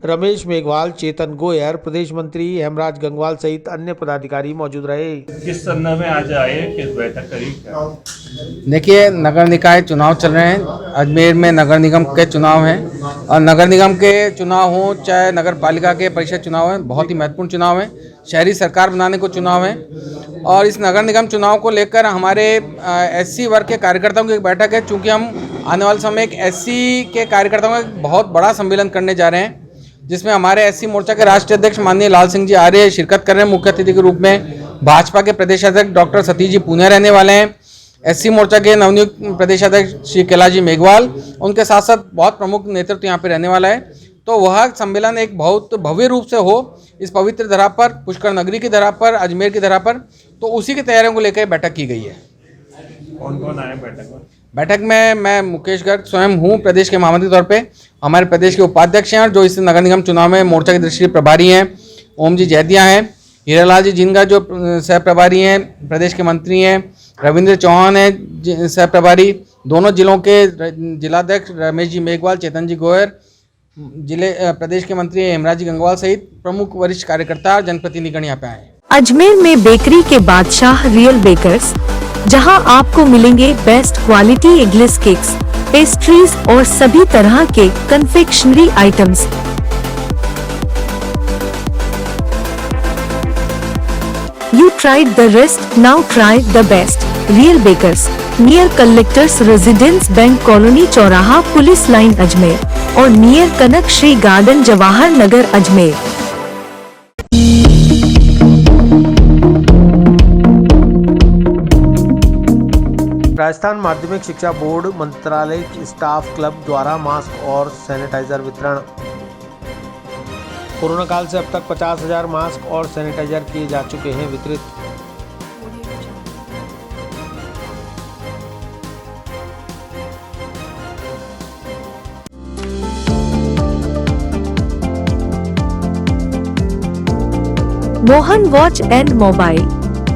रमेश मेघवाल, चेतन गोयर, प्रदेश मंत्री हेमराज गंगवाल सहित अन्य पदाधिकारी मौजूद रहे। किस संदर्भ में आज आए, किस बैठक करी? देखिए, नगर निकाय चुनाव चल रहे हैं। अजमेर में नगर निगम के चुनाव हैं और नगर निगम के चुनाव हों चाहे नगर पालिका के परिषद चुनाव हैं, बहुत ही महत्वपूर्ण चुनाव हैं। शहरी सरकार बनाने को चुनाव है और इस नगर निगम चुनाव को लेकर हमारे एससी वर्ग के कार्यकर्ताओं की एक बैठक है। चूँकि हम आने वाले समय एक एससी के कार्यकर्ताओं का एक बहुत बड़ा सम्मेलन करने जा रहे हैं, जिसमें हमारे एससी मोर्चा के राष्ट्रीय अध्यक्ष माननीय लाल सिंह जी आर्य शिरकत कर रहे हैं मुख्य अतिथि के रूप में। भाजपा के प्रदेश अध्यक्ष डॉक्टर सतीश जी पूनिया रहने वाले हैं। एससी मोर्चा के नवनियुक्त प्रदेश अध्यक्ष श्री कैलाश जी मेघवाल, उनके साथ साथ बहुत प्रमुख नेतृत्व यहाँ पे रहने वाला है। तो वह सम्मेलन एक बहुत भव्य रूप से हो इस पवित्र धरा पर, पुष्कर नगरी की धरा पर, अजमेर की धरा पर, तो उसी की तैयारियों को लेकर बैठक की गई है। कौन कौन आए बैठक में? बैठक में मैं मुकेश गर्ग स्वयं हूँ प्रदेश के महामंत्री तौर पे। हमारे प्रदेश के उपाध्यक्ष हैं और जो इस नगर निगम चुनाव में मोर्चा के दृष्टि प्रभारी हैं, ओम जी जयदिया हैं, हीरालाल जी जिनका जो सह प्रभारी हैं, प्रदेश के मंत्री हैं, रविंद्र चौहान हैं सह प्रभारी, दोनों जिलों के जिलाध्यक्ष रमेश जी मेघवाल, चेतन जी गोयर, जिले प्रदेश के मंत्री हेमराज जी गंगवाल सहित प्रमुख वरिष्ठ कार्यकर्ता और जनप्रतिनिधिगण यहाँ पे आए। अजमेर में बेकरी के बादशाह रियल बेकर्स, जहां आपको मिलेंगे best quality eggless cakes, pastries और सभी तरह के confectionery items. You tried the rest, now try the best. Real Bakers, near Collectors Residence Bank Colony चौराहा पुलिस लाइन अजमेर और नियर कनक श्री गार्डन जवाहर नगर अजमेर। राजस्थान माध्यमिक शिक्षा बोर्ड मंत्रालय स्टाफ क्लब द्वारा मास्क और सैनिटाइजर वितरण। कोरोना काल से अब तक 50,000 मास्क और सैनिटाइजर किए जा चुके हैं वितरित। Mohan watch and mobile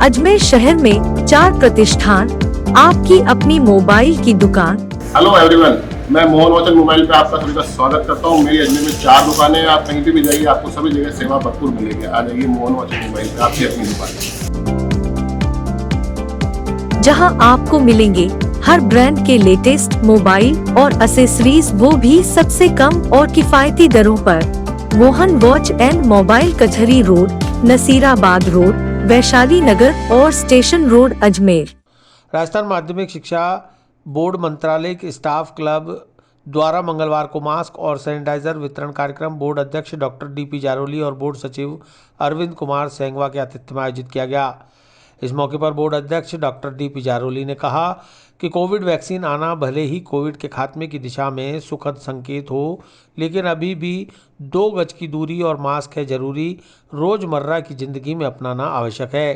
Ajmer शहर में 4 प्रतिष्ठान, आपकी अपनी मोबाइल की दुकान। हेलो एवरीवन, मैं मोहन वॉच एंड मोबाइल पे आपका सभी का स्वागत करता हूँ। मेरी अजमेर में 4 दुकानें हैं। आप कहीं भी जाइए, आपको सभी जगह सेवा भरपूर मिलेगी। आ जाइए मोहन वॉच एंड मोबाइल पे, आपकी अपनी दुकान, जहां आपको मिलेंगे हर ब्रांड के लेटेस्ट मोबाइल और एसेसरीज, वो भी सबसे कम और किफायती दरों पर। Mohan watch and mobile, Kachahri road, Nasirabad road, Vaishali Nagar और स्टेशन रोड, अजमेर। राजस्थान माध्यमिक शिक्षा बोर्ड मंत्रालय के स्टाफ क्लब द्वारा मंगलवार को मास्क और सैनिटाइजर वितरण कार्यक्रम बोर्ड अध्यक्ष डॉक्टर डीपी जारोली और बोर्ड सचिव अरविंद कुमार सेंगवा के आतिथ्य में आयोजित किया गया। इस मौके पर बोर्ड अध्यक्ष डॉक्टर डी पिजारोली ने कहा कि कोविड वैक्सीन आना भले ही कोविड के खात्मे की दिशा में सुखद संकेत हो, लेकिन अभी भी 2 गज की दूरी और मास्क है जरूरी, रोजमर्रा की जिंदगी में अपनाना आवश्यक है।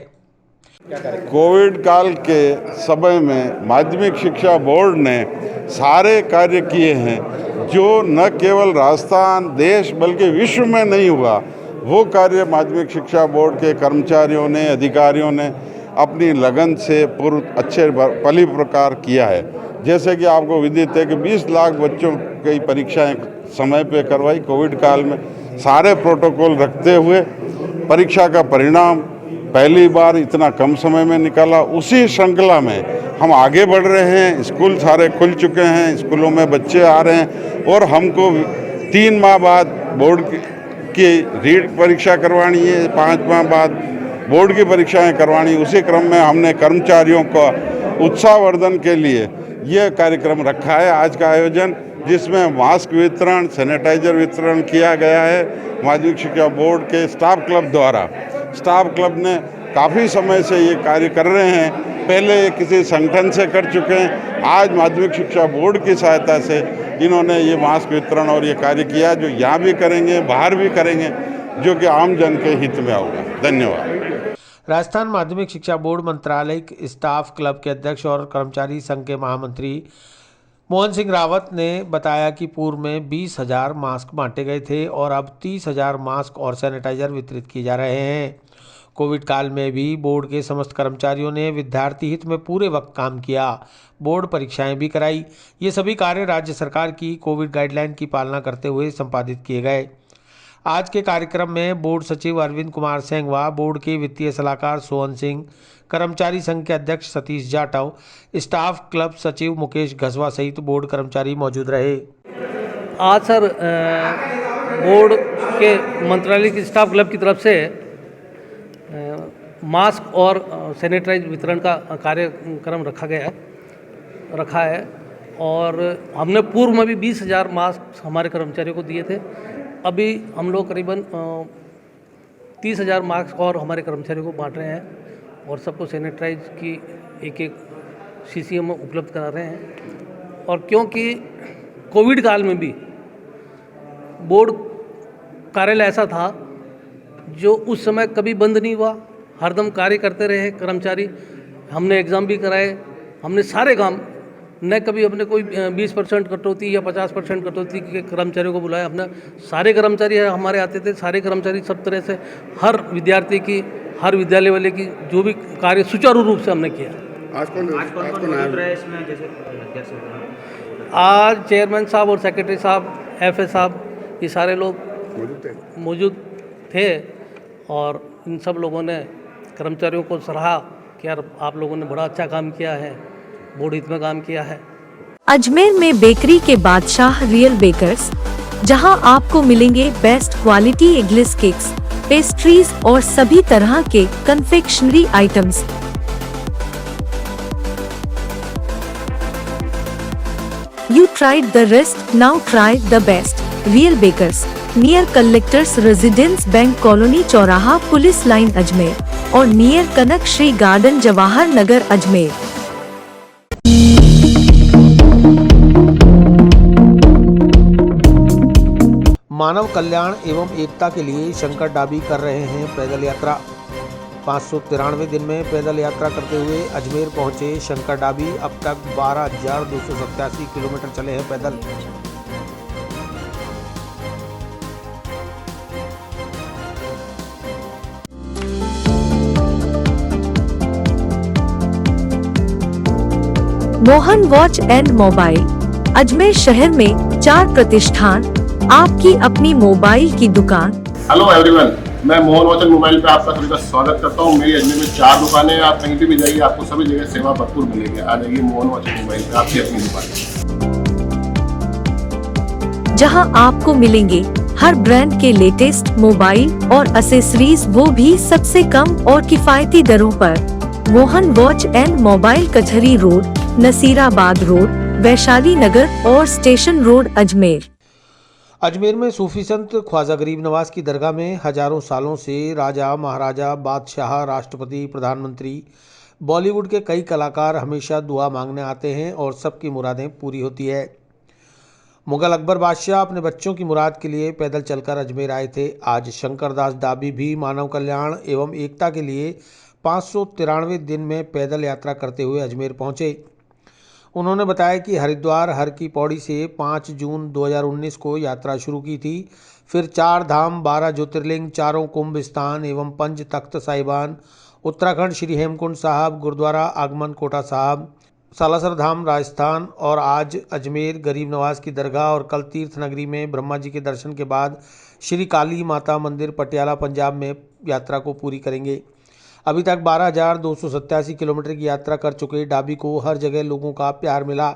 कोविड काल के समय में माध्यमिक शिक्षा बोर्ड ने सारे कार्य किए हैं जो न केवल राजस्थान, देश बल्कि विश्व में नहीं हुआ। वो कार्य माध्यमिक शिक्षा बोर्ड के कर्मचारियों ने, अधिकारियों ने अपनी लगन से पूर्ण अच्छे भली प्रकार किया है। जैसे कि आपको विदित है कि 20 लाख बच्चों की परीक्षाएं समय पे करवाई कोविड काल में, सारे प्रोटोकॉल रखते हुए परीक्षा का परिणाम पहली बार इतना कम समय में निकाला। उसी श्रृंखला में हम आगे बढ़ रहे हैं। स्कूल सारे खुल चुके हैं, स्कूलों में बच्चे आ रहे हैं और हमको 3 माह बाद बोर्ड की रीट परीक्षा करवानी है, 5 माह बाद बोर्ड की परीक्षाएं करवानी। उसी क्रम में हमने कर्मचारियों का उत्साहवर्धन के लिए यह कार्यक्रम रखा है, आज का आयोजन, जिसमें मास्क वितरण, सैनिटाइजर वितरण किया गया है माध्यमिक शिक्षा बोर्ड के स्टाफ क्लब द्वारा। स्टाफ क्लब ने काफ़ी समय से ये कार्य कर रहे हैं, पहले किसी संगठन से कर चुके हैं, आज माध्यमिक शिक्षा बोर्ड की सहायता से इन्होंने ये मास्क वितरण और ये कार्य किया, जो यहाँ भी करेंगे, बाहर भी करेंगे, जो कि आम जन के हित में होगा। धन्यवाद। राजस्थान माध्यमिक शिक्षा बोर्ड मंत्रालय स्टाफ क्लब के अध्यक्ष और कर्मचारी संघ के महामंत्री मोहन सिंह रावत ने बताया कि पूर्व में 20,000 मास्क बांटे गए थे और अब 30,000 मास्क और सैनिटाइजर वितरित किए जा रहे हैं। कोविड काल में भी बोर्ड के समस्त कर्मचारियों ने विद्यार्थी हित में पूरे वक्त काम किया, बोर्ड परीक्षाएं भी कराई। ये सभी कार्य राज्य सरकार की कोविड गाइडलाइन की पालना करते हुए संपादित किए गए। आज के कार्यक्रम में बोर्ड सचिव अरविंद कुमार सेंगवा, बोर्ड के वित्तीय सलाहकार सोहन सिंह, कर्मचारी संघ के अध्यक्ष सतीश जाटव, स्टाफ क्लब सचिव मुकेश घसवा सहित बोर्ड कर्मचारी मौजूद रहे। आज सर बोर्ड के मंत्रालय की स्टाफ क्लब की तरफ से मास्क और सैनिटाइज वितरण का कार्यक्रम रखा है और हमने पूर्व में भी 20,000 मास्क हमारे कर्मचारियों को दिए थे। अभी हम लोग करीबन 30,000 मास्क और हमारे कर्मचारियों को बांट रहे हैं और सबको सैनिटाइज की एक शीशी हम उपलब्ध करा रहे हैं। और क्योंकि कोविड काल में भी बोर्ड कार्यालय ऐसा था जो उस समय कभी बंद नहीं हुआ, हरदम कार्य करते रहे कर्मचारी। हमने एग्ज़ाम भी कराए, हमने सारे काम, न कभी अपने कोई 20% कटौती या 50% कटौती के कर्मचारियों को बुलाया। अपना सारे कर्मचारी हमारे आते थे, सारे कर्मचारी सब तरह से हर विद्यार्थी की, हर विद्यालय वाले की जो भी कार्य सुचारू रूप से हमने किया। आज कौन मौजूद रहे इसमें, जैसे आज चेयरमैन साहब और सेक्रेटरी साहब, FA साहब, ये सारे लोग मौजूद थे और इन सब लोगों ने कर्मचारियों को सराहा कि यार आप लोगों ने बड़ा अच्छा काम किया है, बोर्ड हित में काम किया है। अजमेर में बेकरी के बादशाह रियल बेकर्स, जहां आपको मिलेंगे best quality eggless cakes, pastries और सभी तरह के confectionery items. You tried the rest, now try the best. Real Bakers, near collectors residence, bank colony, चौराहा, पुलिस लाइन अजमेर और नियर कनक श्री गार्डन, जवाहर नगर, अजमेर। मानव कल्याण एवं एकता के लिए शंकर डाबी कर रहे हैं पैदल यात्रा। 593वें दिन में पैदल यात्रा करते हुए अजमेर पहुंचे शंकर डाबी। अब तक 12,287 किलोमीटर चले हैं पैदल। Mohan watch and mobile, Ajmer शहर में 4 प्रतिष्ठान, आपकी अपनी मोबाइल की दुकान। हेलो एवरीवन, मैं मोहन वॉच एंड मोबाइल पे आपका सभी का स्वागत करता हूँ। मेरी अजमेर में 4 दुकानें हैं, आप कहीं भी जाइए आपको सभी जगह सेवा भरपूर मिलेगी। आ जाइए मोहन वॉच एंड मोबाइल पे, आपकी अपनी दुकान, जहां आपको मिलेंगे हर ब्रांड के लेटेस्ट मोबाइल और एसेसरीज, वो भी सबसे कम और किफायती दरों पर। Mohan watch and mobile, Kachahri road, Nasirabad road, Vaishali Nagar और स्टेशन रोड, अजमेर। अजमेर में सूफी संत ख्वाजा गरीब नवाज की दरगाह में हजारों सालों से राजा, महाराजा, बादशाह, राष्ट्रपति, प्रधानमंत्री, बॉलीवुड के कई कलाकार हमेशा दुआ मांगने आते हैं और सबकी मुरादें पूरी होती है। मुगल अकबर बादशाह अपने बच्चों की मुराद के लिए पैदल चलकर अजमेर आए थे। आज शंकरदास डाबी भी मानव कल्याण एवं एकता के लिए 593 दिन में पैदल यात्रा करते हुए अजमेर पहुंचे। उन्होंने बताया कि हरिद्वार हर की पौड़ी से 5 जून 2019 को यात्रा शुरू की थी। फिर 4 धाम, 12 ज्योतिर्लिंग, चारों कुंभ स्थान एवं पंच तख्त साहिबान, उत्तराखंड श्री हेमकुंड साहब, गुरुद्वारा आगमन कोटा साहब, सालासर धाम राजस्थान और आज अजमेर गरीब नवाज की दरगाह और कल तीर्थ नगरी में ब्रह्मा जी के दर्शन के बाद श्री काली माता मंदिर पटियाला पंजाब में यात्रा को पूरी करेंगे। अभी तक 12,287 किलोमीटर की यात्रा कर चुके डाबी को हर जगह लोगों का प्यार मिला।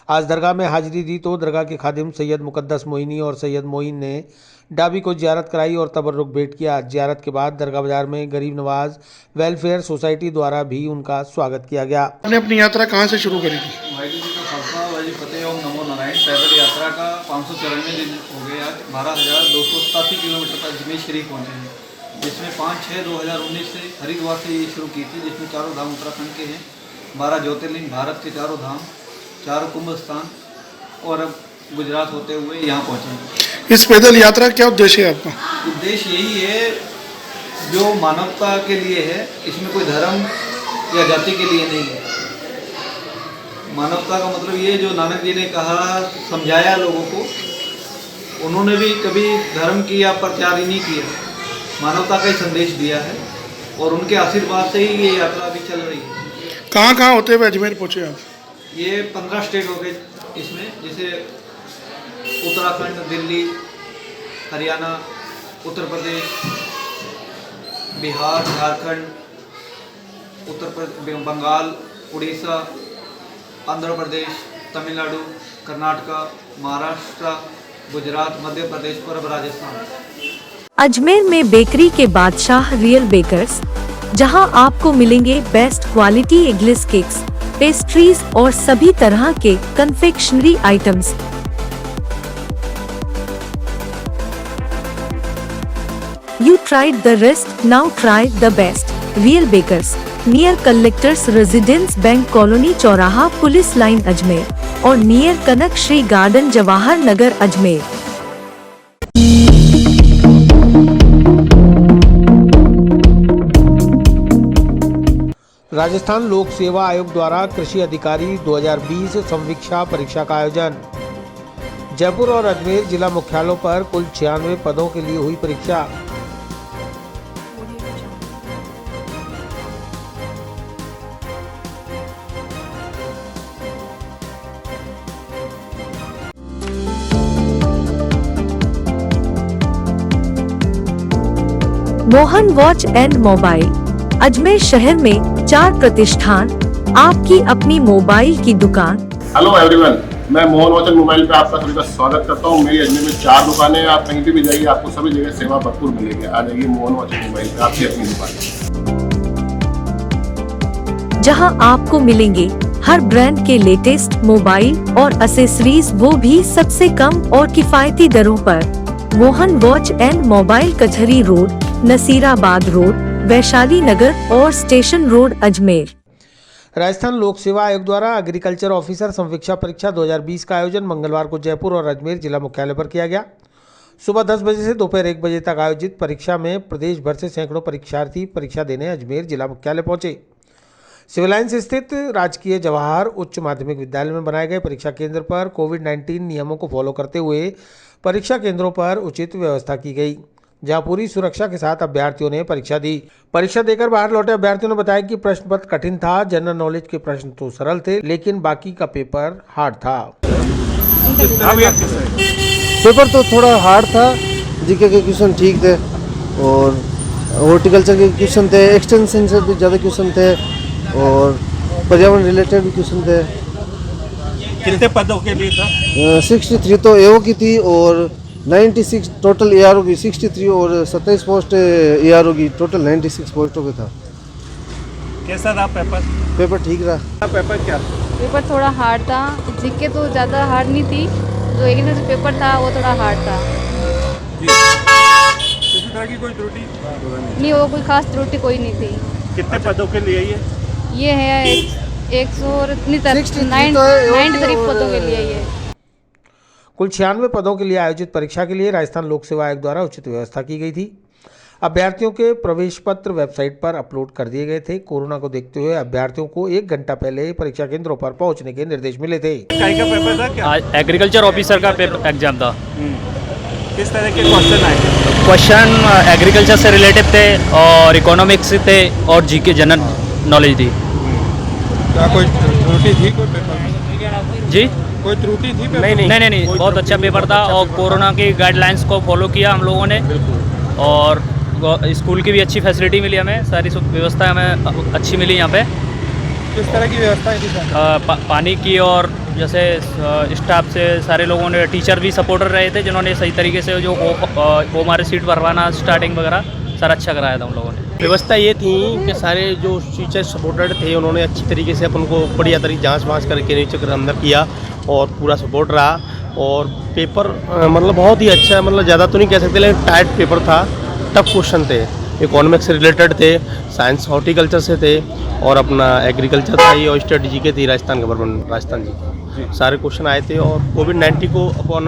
आज दरगाह में हाजिरी दी तो दरगाह के खादिम सैयद मुकद्दस मोइनी और सैयद मोइन ने डाबी को जियारत कराई और तबर्रुक भेंट किया। जियारत के बाद दरगाह बाजार में गरीब नवाज वेलफेयर सोसाइटी द्वारा भी उनका स्वागत किया गया। आपने अपनी यात्रा कहाँ से शुरू करी थी? वाहिगुरू जी का खालसा वाहिगुरू फतेह ओम नमो नारायण। पैदल यात्रा का 594 दिन हो गए। आज 12,287 किलोमीटर पर अजमेर शरीफ पहुँचे हैं, जिसमें 5/6/2019 से हरिद्वार से ये शुरू की थी, जिसमें चारों धाम उत्तराखंड के हैं, 12 ज्योतिर्लिंग भारत के चारों धाम, 4 कुंभ स्थान और अब गुजरात होते हुए यहाँ पहुँचे हैं। इस पैदल यात्रा का क्या उद्देश्य है आपका? उद्देश्य यही है जो मानवता के लिए है, इसमें कोई धर्म या जाति के लिए नहीं है। मानवता का मतलब ये जो नानक जी ने कहा, समझाया लोगों को, उन्होंने भी कभी धर्म की या प्रचार ही नहीं किया, मानवता का ही संदेश दिया है और उनके आशीर्वाद से ही ये यात्रा अभी चल रही है। कहाँ कहाँ होते हुए अजमेर पहुँचे आप? ये 15 स्टेट हो गए इसमें, जैसे उत्तराखंड, दिल्ली, हरियाणा, उत्तर प्रदेश, बिहार, झारखंड, उत्तर प्रदेश, बंगाल, उड़ीसा, आंध्र प्रदेश, तमिलनाडु, कर्नाटका, महाराष्ट्र, गुजरात, मध्य प्रदेश और अब राजस्थान। अजमेर में बेकरी के बादशाह रियल बेकर्स, जहां आपको मिलेंगे best quality eggless cakes, pastries और सभी तरह के confectionery items. You tried the rest, now try the best. Real Bakers, near Collectors Residence Bank Colony चौराहा पुलिस लाइन अजमेर और नियर कनक श्री गार्डन जवाहर नगर अजमेर। राजस्थान लोक सेवा आयोग द्वारा कृषि अधिकारी 2020 संवीक्षा परीक्षा का आयोजन। जयपुर और अजमेर जिला मुख्यालयों पर कुल 96 पदों के लिए हुई परीक्षा। Mohan watch and mobile Ajmer शहर में 4 प्रतिष्ठान, आपकी अपनी मोबाइल की दुकान। हेलो एवरीवन, मैं मोहन वॉच एंड मोबाइल पे आपका सभी का स्वागत करता हूँ। मेरी अजमेर में 4 दुकानें हैं। आप कहीं भी जाइए, आपको सभी जगह सेवा भरपूर मिलेगी। आ जाइए मोहन वॉच एंड मोबाइल पे, आपकी अपनी दुकान, जहां आपको मिलेंगे हर ब्रांड के लेटेस्ट मोबाइल और एसेसरीज, वो भी सबसे कम और किफायती दरों पर। Mohan watch and mobile, Kachahri road, Nasirabad road, Vaishali Nagar और स्टेशन रोड अजमेर। राजस्थान लोक सेवा आयोग द्वारा एग्रीकल्चर ऑफिसर संवीक्षा परीक्षा 2020 का आयोजन मंगलवार को जयपुर और अजमेर जिला मुख्यालय पर किया गया। सुबह 10 बजे से दोपहर 1 बजे तक आयोजित परीक्षा में प्रदेश भर से सैकड़ों परीक्षार्थी परीक्षा देने अजमेर जिला मुख्यालय पहुंचे। सिविल लाइन्स स्थित राजकीय जवाहर उच्च माध्यमिक विद्यालय में बनाए गए परीक्षा केंद्र पर कोविड-19 नियमों को फॉलो करते हुए परीक्षा केंद्रों पर उचित व्यवस्था की गई, जहां पूरी सुरक्षा के साथ अभ्यर्थियों ने परीक्षा दी। परीक्षा देकर बाहर लौटे अभ्यर्थियों ने बताया कि प्रश्न पत्र कठिन था। जनरल नॉलेज के प्रश्न तो सरल थे, लेकिन बाकी का पेपर हार्ड था। पेपर तो थोड़ा हार्ड था, जीके के क्वेश्चन ठीक थे और हॉर्टिकल्चर के क्वेश्चन थे, एक्सटेंशन से भी ज़्यादा क्वेश्चन थे और पर्यावरण रिलेटेड भी क्वेश्चन थे। कितने पदों के लिए था? 63 तो एओ की थी और 96 टोटल एआरओ की 63 और 27 पोस्ट एआरओ की टोटल 96 पोस्टों पे था। कैसा रहा पेपर? पेपर ठीक रहा। पेपर क्या? पेपर थोड़ा हार्ड था, जीके तो ज़्यादा हार्ड नहीं थी, जो एग्रीकल्चर पेपर था वो थोड़ा हार्ड था। किसी तरह की कोई त्रुटि नहीं, वो कोई खास त्रुटि कोई नहीं थी। कितने पदों के लिए ये है 193 पदों के लिए ये। कुल 96 पदों के लिए आयोजित परीक्षा के लिए राजस्थान लोक सेवा आयोग द्वारा उचित व्यवस्था की गई थी। अभ्यर्थियों के प्रवेश पत्र वेबसाइट पर अपलोड कर दिए गए थे। कोरोना को देखते हुए अभ्यर्थियों को 1 घंटा पहले परीक्षा केंद्रों पर पहुंचने के निर्देश मिले थे। का पेपर था क्या? एग्रीकल्चर ऑफिसर का एग्जाम था। किस तरह के क्वेश्चन आए? क्वेश्चन एग्रीकल्चर से रिलेटेड थे और इकोनॉमिक्स से थे और जीके जनरल नॉलेज थी। क्या कोई त्रुटि थी कोई पेपर में? जी कोई त्रुटि थी? नहीं, बहुत अच्छा पेपर था और कोरोना की गाइडलाइंस को फॉलो किया हम लोगों ने और स्कूल की भी अच्छी फैसिलिटी मिली हमें, सारी व्यवस्था हमें अच्छी मिली यहाँ पे। किस तरह की व्यवस्था थी? पानी की और जैसे स्टाफ से सारे लोगों ने, टीचर भी सपोर्टर रहे थे जिन्होंने सही तरीके से जो हमारे सीट भरवाना स्टार्टिंग वगैरह सारा अच्छा कराया था उन लोगों ने। व्यवस्था ये थी कि सारे जो टीचर सपोर्टेड थे उन्होंने अच्छी तरीके से अपन को बढ़िया तरीके जांच वाँच करके नीचे कर अंदर किया और पूरा सपोर्ट रहा। और पेपर मतलब बहुत ही अच्छा, मतलब ज़्यादा तो नहीं कह सकते लेकिन टाइट पेपर था। टफ क्वेश्चन थे, इकोनॉमिक्स से रिलेटेड थे, साइंस हॉर्टिकल्चर से थे और अपना एग्रीकल्चर था ये और स्टेट जी के थी, राजस्थान गवर्नमेंट राजस्थान जी सारे क्वेश्चन आए थे। और कोविड-19 को अपन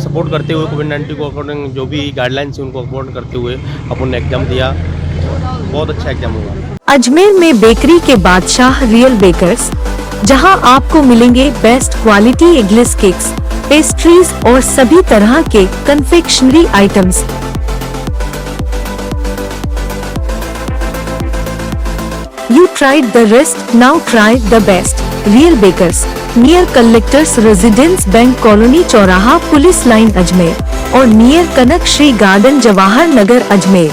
सपोर्ट करते हुए, कोविड-19 को अकॉर्डिंग जो भी गाइडलाइंस थी उनको अकॉर्ड करते हुए अपन ने एग्ज़ाम दिया। बहुत अच्छा एग्जाम हुआ। अजमेर में बेकरी के बादशाह रियल बेकर्स, जहां आपको मिलेंगे best quality eggless cakes, pastries और सभी तरह के confectionery items. You tried the rest, now try the best. Real Bakers, near Collectors Residence Bank Colony चौराहा पुलिस लाइन अजमेर और near Kanak Shri garden Jawahar Nagar Ajmer.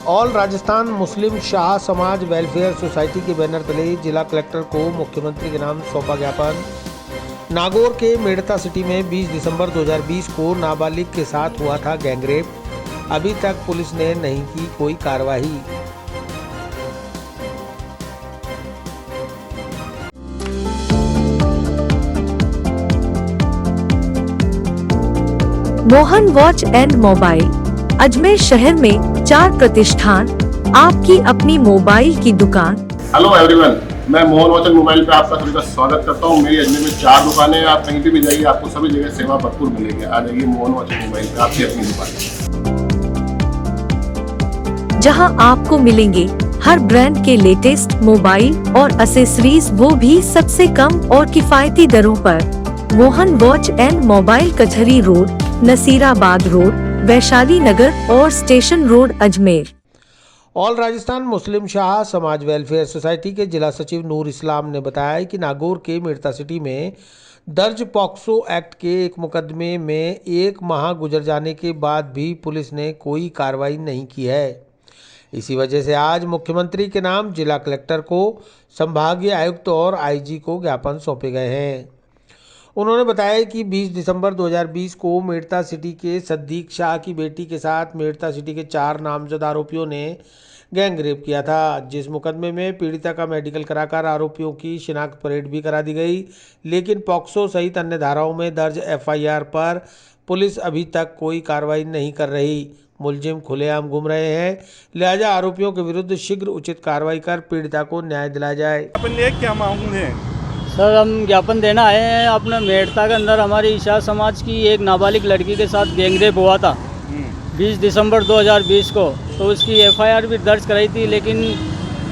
All Rajasthan Muslim Shah Samaj welfare society के बैनर तले जिला collector को मुख्यमंत्री के नाम सौंपा ज्ञापन। नागौर के मेड़ता सिटी में 20 दिसंबर 2020 को नाबालिग के साथ हुआ था गैंगरेप। अभी तक पुलिस ने नहीं की कोई कार्रवाई। Mohan watch and mobile Ajmer शहर में 4 प्रतिष्ठान, आपकी अपनी मोबाइल की दुकान। हेलो एवरीवन, मैं मोहन वॉच एंड मोबाइल पे आपका सभी का स्वागत करता हूँ। मेरी अजमेर में 4 दुकानें हैं। आप कहीं भी जाइए आपको सभी जगह सेवा भरपूर मिलेगी। आ जाइए मोहन वॉच एंड मोबाइल पे, आपकी अपनी दुकान, जहां आपको मिलेंगे हर ब्रांड के लेटेस्ट मोबाइल और एसेसरीज, वो भी सबसे कम और किफायती दरों पर। Mohan watch and mobile Kachahri road, Nasirabad road, Vaishali Nagar और station road Ajmer. All Rajasthan Muslim Shah Samaj welfare society के जिला सचिव नूर इस्लाम ने बताया कि नागौर के मिर्ता सिटी में दर्ज पॉक्सो एक्ट के एक मुकदमे में 1 माह गुजर जाने के बाद भी पुलिस ने कोई कार्रवाई नहीं की है। इसी वजह से आज मुख्यमंत्री के नाम जिला कलेक्टर को, संभागीय आयुक्त और आईजी को ज्ञापन सौंपे गए हैं। उन्होंने बताया कि 20 दिसंबर 2020 को मेड़ता सिटी के सद्दीक शाह की बेटी के साथ मेड़ता सिटी के 4 नामजद आरोपियों ने गैंगरेप किया था, जिस मुकदमे में पीड़िता का मेडिकल कराकर आरोपियों की शिनाख्त परेड भी करा दी गई। लेकिन पॉक्सो सहित अन्य धाराओं में दर्ज एफआईआर पर पुलिस अभी तक कोई कार्रवाई नहीं कर रही। मुलजिम खुलेआम घूम रहे हैं, लिहाजा आरोपियों के विरुद्ध शीघ्र उचित कार्रवाई कर पीड़िता को न्याय दिलाया जाए। क्या मांग है सर? हम ज्ञापन देना आए हैं। अपने मेड़ता के अंदर हमारी ईशा समाज की एक नाबालिग लड़की के साथ गैंगरेप हुआ था 20 दिसंबर 2020 को, तो उसकी एफआईआर भी दर्ज कराई थी, लेकिन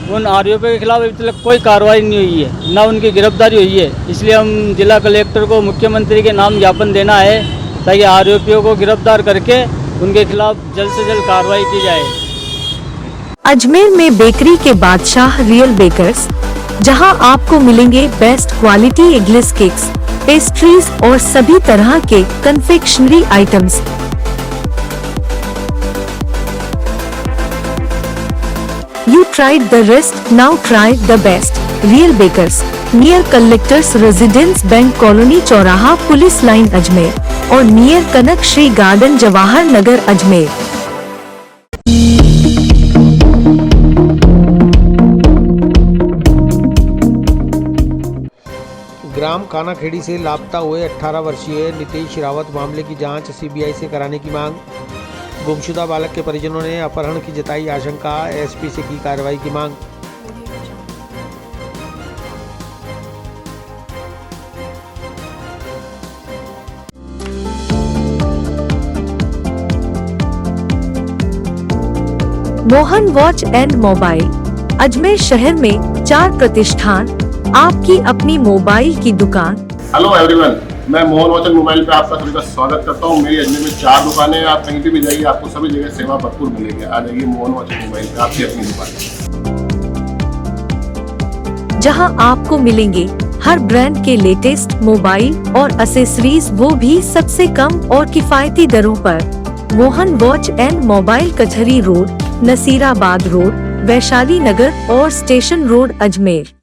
उन आरोपियों के खिलाफ अभी तक कोई कार्रवाई नहीं हुई है, ना उनकी गिरफ्तारी हुई है। इसलिए हम जिला कलेक्टर को मुख्यमंत्री के नाम ज्ञापन देना है ताकि आरोपियों को गिरफ्तार करके उनके खिलाफ जल्द से जल्द कार्रवाई की जाए। अजमेर में बेकरी के बादशाह रियल बेकर्स, जहां आपको मिलेंगे best quality eggless cakes, pastries और सभी तरह के confectionery items. You tried the rest, now try the best. Real Bakers, near Collectors Residence Bank Colony चौराहा पुलिस लाइन अजमेर और नियर कनक श्री गार्डन जवाहर नगर अजमेर। ग्राम कानाखेड़ी से लापता हुए 18 वर्षीय नितेश रावत मामले की जांच सीबीआई से कराने की मांग। गुमशुदा बालक के परिजनों ने अपहरण की जताई आशंका, एसपी से की कार्रवाई की मांग। Mohan watch and mobile Ajmer शहर में 4 प्रतिष्ठान, आपकी अपनी मोबाइल की दुकान। हेलो एवरीवन, मैं मोहन वॉच एंड मोबाइल पे आपका सभी का स्वागत करता हूँ। मेरी अजमेर में 4 दुकानें हैं। आप कहीं भी जाइए, आपको सभी जगह सेवा भरपूर मिलेगी। आ जाइए मोहन वॉच एंड मोबाइल पे, आपकी अपनी दुकान, जहां आपको मिलेंगे हर ब्रांड के लेटेस्ट मोबाइल और एसेसरीज, वो भी सबसे कम और किफायती दरों पर। Mohan watch and mobile, Kachahri road, Nasirabad road, Vaishali Nagar और स्टेशन रोड, अजमेर।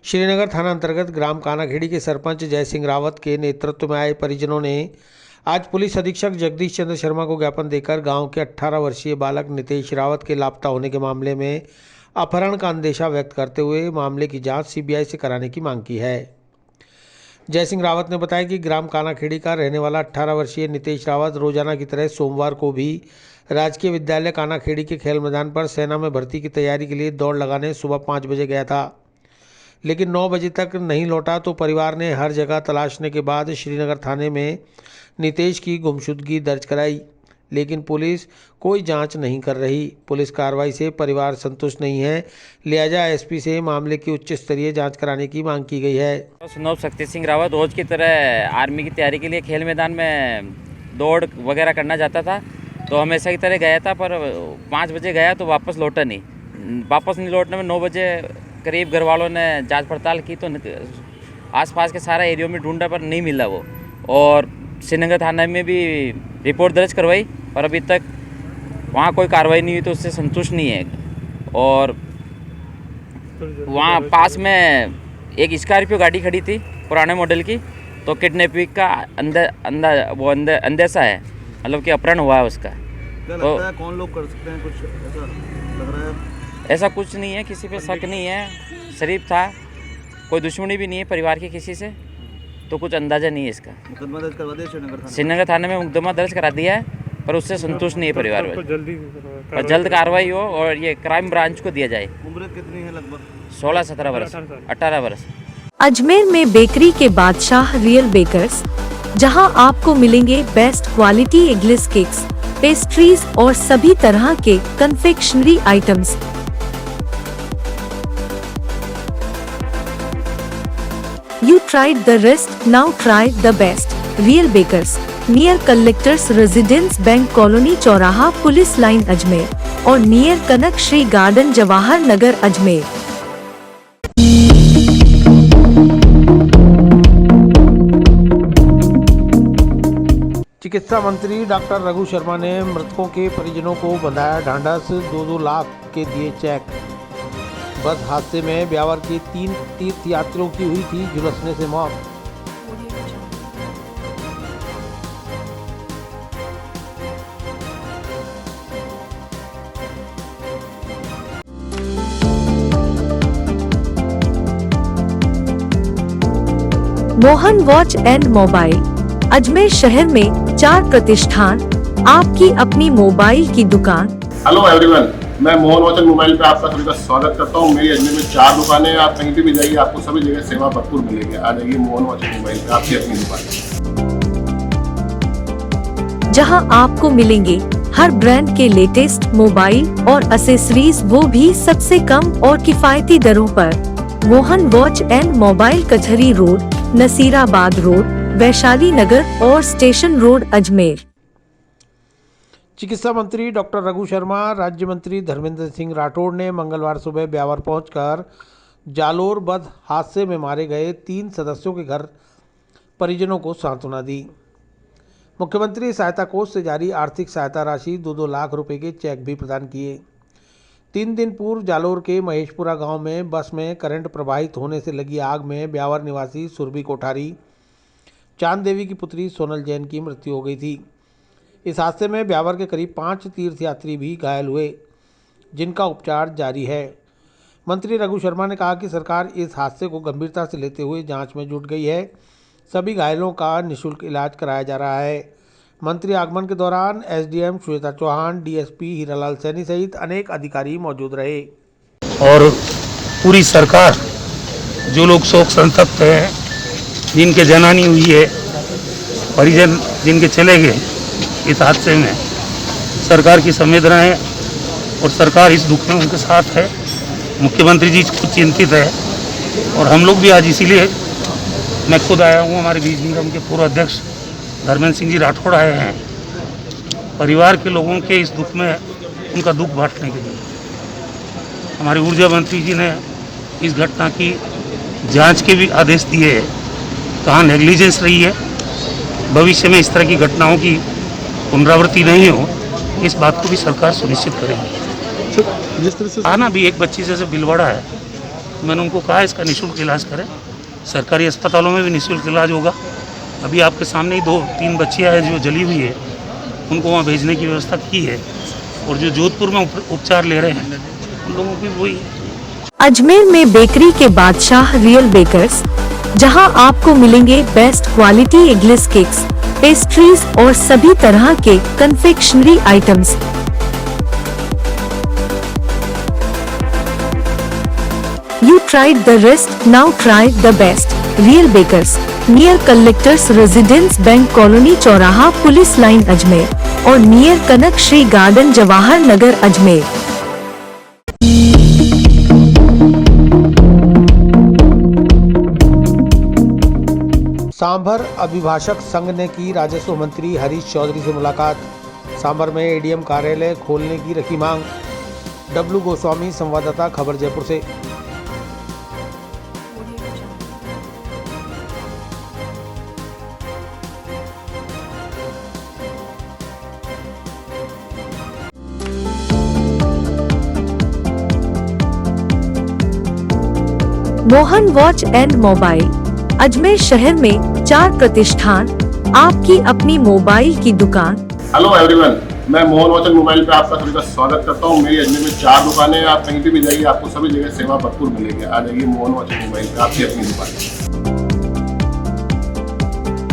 श्रीनगर थाना अंतर्गत ग्राम कानाखेड़ी के सरपंच जय सिंह रावत के नेतृत्व में आए परिजनों ने आज पुलिस अधीक्षक जगदीश चंद्र शर्मा को ज्ञापन देकर गांव के 18 वर्षीय बालक नितेश रावत के लापता होने के मामले में अपहरण का अंदेशा व्यक्त करते हुए मामले की जांच सीबीआई से कराने की मांग की है। जय सिंह रावत ने बताया कि ग्राम कानाखेड़ी का रहने वाला 18 वर्षीय नितेश रावत रोजाना की तरह सोमवार को भी राजकीय विद्यालय कानाखेड़ी के खेल मैदान पर सेना में भर्ती की तैयारी के लिए दौड़ लगाने सुबह 5 बजे गया था, लेकिन 9 बजे तक नहीं लौटा तो परिवार ने हर जगह तलाशने के बाद श्रीनगर थाने में नितेश की गुमशुदगी दर्ज कराई, लेकिन पुलिस कोई जांच नहीं कर रही। पुलिस कार्रवाई से परिवार संतुष्ट नहीं है, लिहाजा एसपी से मामले की उच्च स्तरीय जांच कराने की मांग की गई है। सुनोब शक्ति सिंह रावत रोज की तरह आर्मी की तैयारी के लिए खेल मैदान में दौड़ वगैरह करना जाता था, तो हमेशा की तरह गया था, पर 5 बजे गया तो वापस लौटा नहीं। वापस नहीं लौटने में 9 बजे करीब घर वालों ने जांच पड़ताल की तो आसपास के सारा एरिया में ढूंढा पर नहीं मिला वो, और श्रीनगर थाना में भी रिपोर्ट दर्ज करवाई, पर अभी तक वहाँ कोई कार्रवाई नहीं हुई, तो उससे संतुष्ट नहीं है। और वहाँ पास में एक स्कॉर्पियो गाड़ी खड़ी थी पुराने मॉडल की, तो किडनैपिंग का अंदेशा है, मतलब कि अपहरण हुआ है उसका। क्या तो लगता है कौन लोग कर सकते हैं, कुछ ऐसा लग रहा है? ऐसा कुछ नहीं है, किसी पे शक नहीं है, शरीफ था, कोई दुश्मनी भी नहीं है परिवार की किसी से, तो कुछ अंदाजा नहीं है इसका। मुकदमा दर्ज करवा दिया श्रीनगर थाने? श्रीनगर थाने में मुकदमा दर्ज करा दिया है, पर उससे संतुष्ट नहीं है परिवार वाले। और जल्द कार्रवाई हो और ये क्राइम ब्रांच को दिया जाए। उम्र कितनी है लगभग? 16-17 वर्ष, 18 वर्ष। अजमेर में बेकरी के बादशाह रियल बेकर्स, जहां आपको मिलेंगे best quality eggless cakes, pastries और सभी तरह के confectionery items. You tried the rest, now try the best. Real Bakers, near Collectors Residence Bank Colony चौराहा पुलिस लाइन अजमेर और नियर कनक श्री गार्डन जवाहर नगर अजमेर। चिकित्सा मंत्री डॉक्टर रघु शर्मा ने मृतकों के परिजनों को बंधाया ढांढस, 2-2 लाख के दिए चेक। बस हादसे में ब्यावर के 3 तीर्थयात्रियों की हुई थी झुलसने से मौत। Mohan watch and mobile Ajmer शहर में 4 प्रतिष्ठान, आपकी अपनी मोबाइल की दुकान। हेलो एवरीवन, मैं मोहन वॉच एंड मोबाइल पे आपका सभी का स्वागत करता हूँ। मेरी अजमेर में 4 दुकानें हैं। आप कहीं भी जाइए, आपको सभी जगह सेवा भरपूर मिलेगी। आ जाइए मोहन वॉच एंड मोबाइल पे, आपकी अपनी दुकान, जहां आपको मिलेंगे हर ब्रांड के लेटेस्ट मोबाइल और एसेसरीज, वो भी सबसे कम और किफायती दरों पर। Mohan watch and mobile, Kachahri road, Nasirabad road, Vaishali Nagar और स्टेशन रोड, अजमेर। चिकित्सा मंत्री डॉक्टर रघु शर्मा, राज्य मंत्री धर्मेंद्र सिंह राठौड़ ने मंगलवार सुबह ब्यावर पहुंचकर जालोर बस हादसे में मारे गए 3 सदस्यों के घर परिजनों को सांत्वना दी। मुख्यमंत्री सहायता कोष से जारी आर्थिक सहायता राशि 2-2 लाख रुपए के चेक भी प्रदान किए। 3 दिन पूर्व जालोर के महेशपुरा गांव में बस में करंट प्रवाहित होने से लगी आग में ब्यावर निवासी सुरभि कोठारी चांद देवी की पुत्री सोनल जैन की मृत्यु हो गई थी। इस हादसे में ब्यावर के करीब 5 तीर्थयात्री भी घायल हुए, जिनका उपचार जारी है। मंत्री रघु शर्मा ने कहा कि सरकार इस हादसे को गंभीरता से लेते हुए जांच में जुट गई है। सभी घायलों का निःशुल्क इलाज कराया जा रहा है। मंत्री आगमन के दौरान एसडीएम श्वेता चौहान, डीएसपी हीरालाल सैनी सहित अनेक अधिकारी मौजूद रहे। और पूरी सरकार, जो लोग शोक संतप्त हैं, जिनके जनानी हुई है, परिजन जिनके चले गए इस हादसे में, सरकार की संवेदना है और सरकार इस दुख में उनके साथ है। मुख्यमंत्री जी खुद चिंतित है और हम लोग भी आज इसीलिए मैं खुद आया हूँ। हमारे बीज निगम के पूर्व अध्यक्ष धर्मेंद्र सिंह जी राठौड़ आए हैं परिवार के लोगों के इस दुख में उनका दुख बांटने के लिए। हमारे ऊर्जा मंत्री जी ने इस घटना की जांच के भी आदेश दिए हैं। कहाँ नेग्लिजेंस रही है, भविष्य में इस तरह की घटनाओं की पुनरावृत्ति नहीं हो, इस बात को भी सरकार सुनिश्चित करेगी। जिस तरह से आना भी एक बच्ची जैसे बिलवाड़ा है, मैंने उनको कहा इसका निःशुल्क इलाज करें। सरकारी अस्पतालों में भी निःशुल्क इलाज होगा। अभी आपके सामने ही 2-3 बच्चियाँ हैं जो जली हुई है, उनको वहाँ भेजने की व्यवस्था की है। और जो जोधपुर में उपचार ले रहे हैं उन लोगों की वही। अजमेर में बेकरी के बादशाह रियल बेकर्स, जहां आपको मिलेंगे best quality eggless cakes, pastries और सभी तरह के confectionery items. You tried the rest, now try the best. Real Bakers, near Collectors Residence Bank Colony चौराहा पुलिस लाइन अजमेर और नियर कनक श्री गार्डन जवाहर नगर अजमेर। सांभर अभिभाषक संघ ने की राजस्व मंत्री हरीश चौधरी से मुलाकात। सांभर में एडीएम कार्यालय खोलने की रखी मांग। डब्लू गोस्वामी, संवाददाता, खबर जयपुर से। Mohan watch and mobile, Ajmer शहर में 4 प्रतिष्ठान, आपकी अपनी मोबाइल की दुकान। हेलो एवरीवन, मैं मोहन वॉच एंड मोबाइल पे आपका सभी का स्वागत करता हूँ। मेरी अजमेर में 4 दुकानें हैं। आप कहीं भी जाइए, आपको सभी जगह सेवा भरपूर मिलेगी। आ जाइए मोहन वॉच एंड मोबाइल पे, आपकी अपनी दुकान,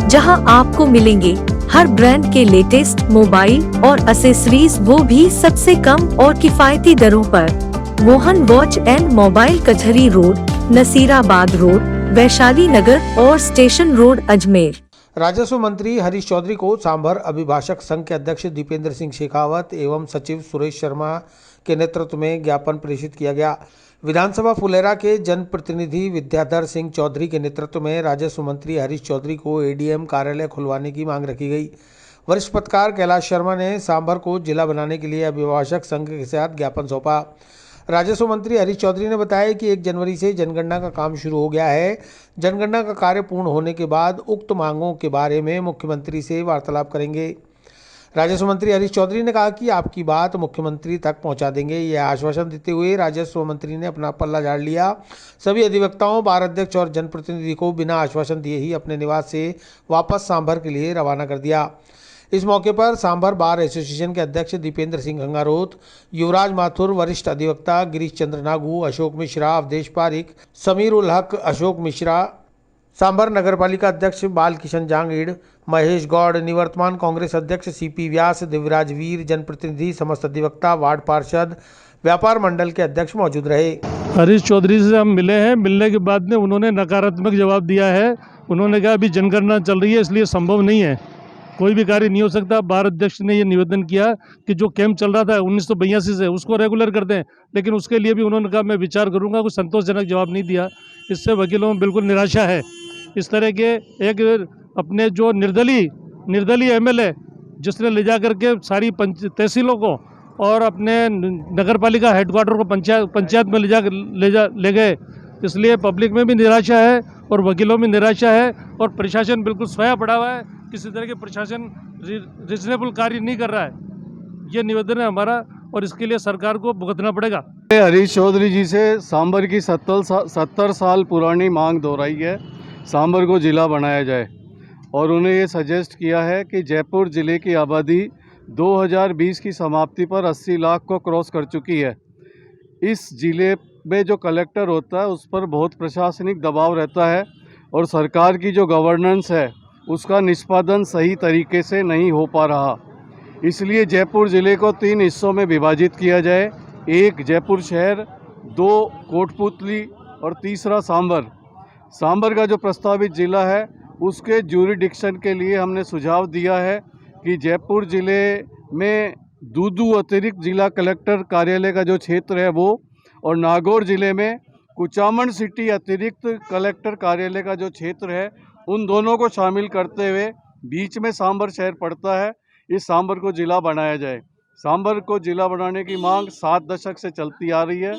जहां आपको मिलेंगे हर ब्रांड के लेटेस्ट मोबाइल और एसेसरीज, वो भी सबसे कम और किफायती दरों पर। Mohan watch and mobile, Kachahri road, Nasirabad road, Vaishali Nagar और स्टेशन रोड, अजमेर। राजस्व मंत्री हरीश चौधरी को सांभर अभिभाषक संघ के अध्यक्ष दीपेंद्र सिंह शेखावत एवं सचिव सुरेश शर्मा के नेतृत्व में ज्ञापन प्रेषित किया गया। विधानसभा फुलेरा के जनप्रतिनिधि विद्याधर सिंह चौधरी के नेतृत्व में राजस्व मंत्री हरीश चौधरी को एडीएम कार्यालय खुलवाने की मांग रखी गई। वरिष्ठ पत्रकार कैलाश शर्मा ने सांभर को जिला बनाने के लिए अभिभाषक संघ के साथ ज्ञापन सौंपा। राजस्व मंत्री हरीश चौधरी ने बताया कि 1 जनवरी से जनगणना का काम शुरू हो गया है। जनगणना का कार्य पूर्ण होने के बाद उक्त मांगों के बारे में मुख्यमंत्री से वार्तालाप करेंगे। राजस्व मंत्री हरीश चौधरी ने कहा कि आपकी बात मुख्यमंत्री तक पहुंचा देंगे। यह आश्वासन देते हुए राजस्व मंत्री ने अपना पल्ला झाड़ लिया। सभी अधिवक्ताओं, बार अध्यक्ष और जनप्रतिनिधि को बिना आश्वासन दिए ही अपने निवास से वापस सांभर के लिए रवाना कर दिया। इस मौके पर सांभर बार एसोसिएशन के अध्यक्ष दीपेंद्र सिंह गंगारोत, युवराज माथुर, वरिष्ठ अधिवक्ता गिरीश चंद्र नागू, अशोक मिश्रा, अवधेश पारिक, समीर उल हक, अशोक मिश्रा, सांभर नगरपालिका अध्यक्ष बाल किशन जांगीड़, महेश गौड़, निवर्तमान कांग्रेस अध्यक्ष सीपी व्यास, दिव्यराज वीर, जनप्रतिनिधि, समस्त अधिवक्ता, वार्ड पार्षद, व्यापार मंडल के अध्यक्ष मौजूद रहे। हरीश चौधरी से हम मिले हैं। मिलने के बाद में उन्होंने नकारात्मक जवाब दिया है। उन्होंने कहा अभी जनगणना चल रही है, इसलिए संभव नहीं है, कोई भी कार्य नहीं हो सकता। बार अध्यक्ष ने ये निवेदन किया कि जो कैंप चल रहा था 1982 से, उसको रेगुलर कर दें, लेकिन उसके लिए भी उन्होंने कहा मैं विचार करूंगा। कुछ संतोषजनक जवाब नहीं दिया। इससे वकीलों में बिल्कुल निराशा है। इस तरह के एक अपने जो निर्दलीय एमएलए जिसने ले जा करके सारी तहसीलों को और अपने नगरपालिका हेडक्वार्टर को पंचायत में ले गए, इसलिए पब्लिक में भी निराशा है और वकीलों में निराशा है और प्रशासन बिल्कुल सोया पड़ा हुआ है। किसी तरह के प्रशासन रीजनेबल कार्य नहीं कर रहा है। ये निवेदन है हमारा और इसके लिए सरकार को भुगतना पड़ेगा। हरीश चौधरी जी से सांभर की 70 साल पुरानी मांग दोहराई है, सांभर को जिला बनाया जाए और उन्हें ये सजेस्ट किया है कि जयपुर ज़िले की आबादी 2020 की समाप्ति पर 80 लाख को क्रॉस कर चुकी है। इस ज़िले में जो कलेक्टर होता है उस पर बहुत प्रशासनिक दबाव रहता है और सरकार की जो गवर्नेंस है उसका निष्पादन सही तरीके से नहीं हो पा रहा। इसलिए जयपुर ज़िले को 3 हिस्सों में विभाजित किया जाए, एक जयपुर शहर, 2 कोटपुतली और तीसरा सांबर। सांबर का जो प्रस्तावित ज़िला है उसके ज्यूरिडिक्शन के लिए हमने सुझाव दिया है कि जयपुर ज़िले में दूदू अतिरिक्त जिला कलेक्टर कार्यालय का जो क्षेत्र है वो, और नागौर ज़िले में कुचामन सिटी अतिरिक्त कलेक्टर कार्यालय का जो क्षेत्र है, उन दोनों को शामिल करते हुए बीच में सांबर शहर पड़ता है, इस सांबर को ज़िला बनाया जाए। सांबर को ज़िला बनाने की मांग 7 दशक से चलती आ रही है।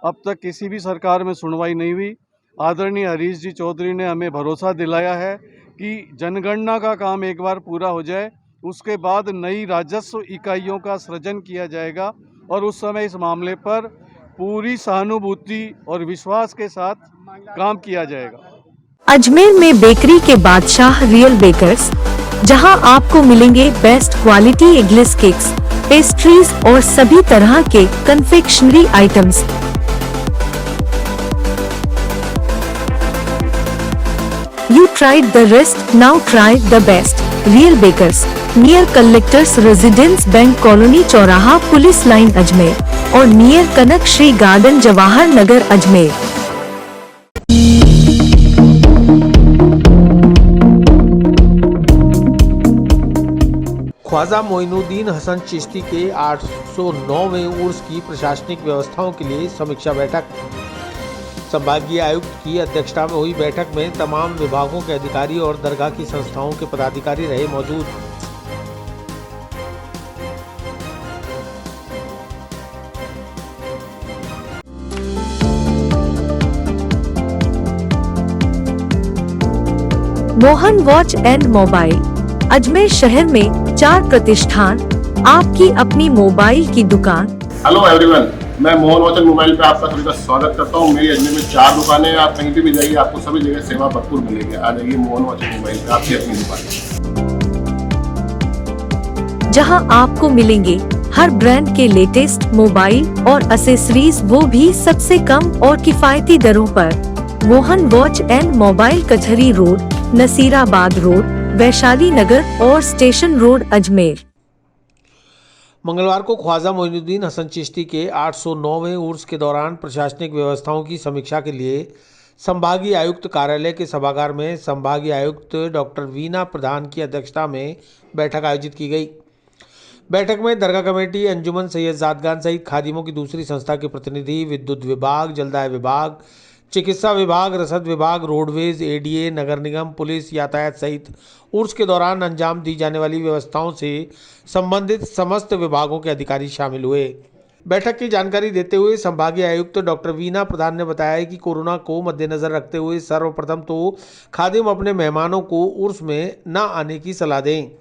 अब तक किसी भी सरकार में सुनवाई नहीं हुई। आदरणीय हरीश जी चौधरी ने हमें भरोसा दिलाया है कि जनगणना का काम एक बार पूरा हो जाए, उसके बाद नई राजस्व इकाइयों का सृजन किया जाएगा और उस समय इस मामले पर पूरी सहानुभूति और विश्वास के साथ काम किया जाएगा। अजमेर में बेकरी के बादशाह रियल बेकर्स, जहां आपको मिलेंगे best quality eggless cakes, pastries और सभी तरह के confectionery items. You tried the rest, now try the best. Real Bakers, near Collectors Residence Bank Colony चौराहा पुलिस लाइन अजमेर और नियर कनक श्री गार्डन जवाहर नगर अजमेर। ख्वाजा मोइनुद्दीन हसन चिश्ती के 809वें उर्स की प्रशासनिक व्यवस्थाओं के लिए समीक्षा बैठक। संभागीय आयुक्त की अध्यक्षता में हुई बैठक में तमाम विभागों के अधिकारी और दरगाह की संस्थाओं के पदाधिकारी रहे मौजूद। Mohan watch and mobile, Ajmer शहर में 4 प्रतिष्ठान, आपकी अपनी मोबाइल की दुकान। हेलो एवरीवन, मैं मोहन वॉच एंड मोबाइल पे आपका सभी का स्वागत करता हूँ। मेरी अजमेर में 4 दुकानें हैं। आप कहीं भी जाइए आपको सभी जगह सेवा भरपूर मिलेगी। आ जाइए मोहन वॉच एंड मोबाइल पे, आपकी अपनी दुकान, जहां आपको मिलेंगे हर ब्रांड के लेटेस्ट मोबाइल और एसेसरीज, वो भी सबसे कम और किफायती दरों पर। Mohan watch and mobile, Kachahri road, Nasirabad road, Vaishali Nagar और स्टेशन रोड, अजमेर। मंगलवार को ख्वाजा मोइनुद्दीन हसन चिश्ती के 809वें उर्स के दौरान प्रशासनिक व्यवस्थाओं की समीक्षा के लिए संभागीय आयुक्त कार्यालय के सभागार में संभागीय आयुक्त डॉक्टर वीना प्रधान की अध्यक्षता में बैठक आयोजित की गई। बैठक में दरगाह कमेटी, अंजुमन सैयद जादगान सहित खादिमों की दूसरी संस्था के प्रतिनिधि, विद्युत विभाग, जलदाय विभाग, चिकित्सा विभाग, रसद विभाग, रोडवेज, एडीए, नगर निगम, पुलिस, यातायात सहित उर्स के दौरान अंजाम दी जाने वाली व्यवस्थाओं से संबंधित समस्त विभागों के अधिकारी शामिल हुए। बैठक की जानकारी देते हुए संभागीय आयुक्त डॉक्टर वीना प्रधान ने बताया कि कोरोना को मद्देनजर रखते हुए सर्वप्रथम तो खादिम अपने मेहमानों को उर्स में न आने की सलाह दें।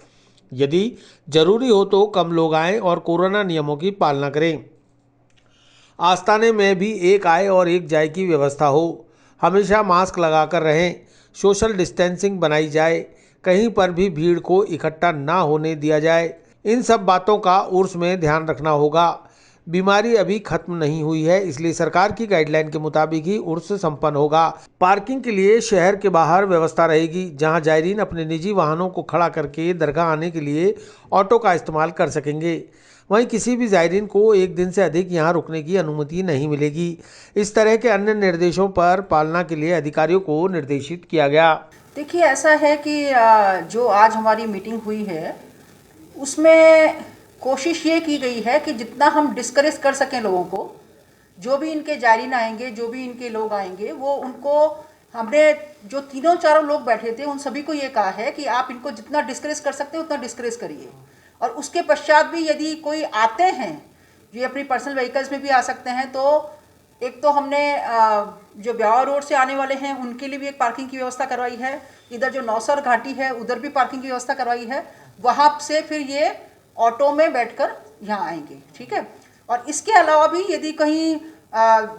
यदि जरूरी हो तो कम लोग आएं और कोरोना नियमों की पालना करें। आस्ताने में भी एक आए और एक जाए की व्यवस्था हो। हमेशा मास्क लगाकर रहें। सोशल डिस्टेंसिंग बनाई जाए। कहीं पर भी भीड़ को इकट्ठा ना होने दिया जाए। इन सब बातों का उर्स में ध्यान रखना होगा। बीमारी अभी खत्म नहीं हुई है, इसलिए सरकार की गाइडलाइन के मुताबिक ही उर्स संपन्न होगा। पार्किंग के लिए शहर के बाहर व्यवस्था रहेगी, जहां जायरीन अपने निजी वाहनों को खड़ा करके दरगाह आने के लिए ऑटो का इस्तेमाल कर सकेंगे। वहीं किसी भी जायरीन को एक दिन से अधिक यहां रुकने की अनुमति नहीं मिलेगी। इस तरह के अन्य निर्देशों पर पालना के लिए अधिकारियों को निर्देशित किया गया। देखिए, ऐसा है कि जो आज हमारी मीटिंग हुई है उसमें कोशिश ये की गई है कि जितना हम डिस्करेज कर सकें लोगों को, जो भी इनके जायरीन आएंगे, जो भी इनके लोग आएंगे, वो उनको हमने जो 3-4 लोग बैठे थे उन सभी को ये कहा है कि आप इनको जितना डिस्करेज कर सकते हैं उतना डिस्करेज करिए। और उसके पश्चात भी यदि कोई आते हैं जो अपनी पर्सनल व्हीकल्स में भी आ सकते हैं, तो एक तो हमने जो ब्यावर रोड से आने वाले हैं उनके लिए भी एक पार्किंग की व्यवस्था करवाई है। इधर जो नौसर घाटी है उधर भी पार्किंग की व्यवस्था करवाई है। वहाँ से फिर ये ऑटो में बैठकर यहाँ आएंगे, ठीक है। और इसके अलावा भी यदि कहीं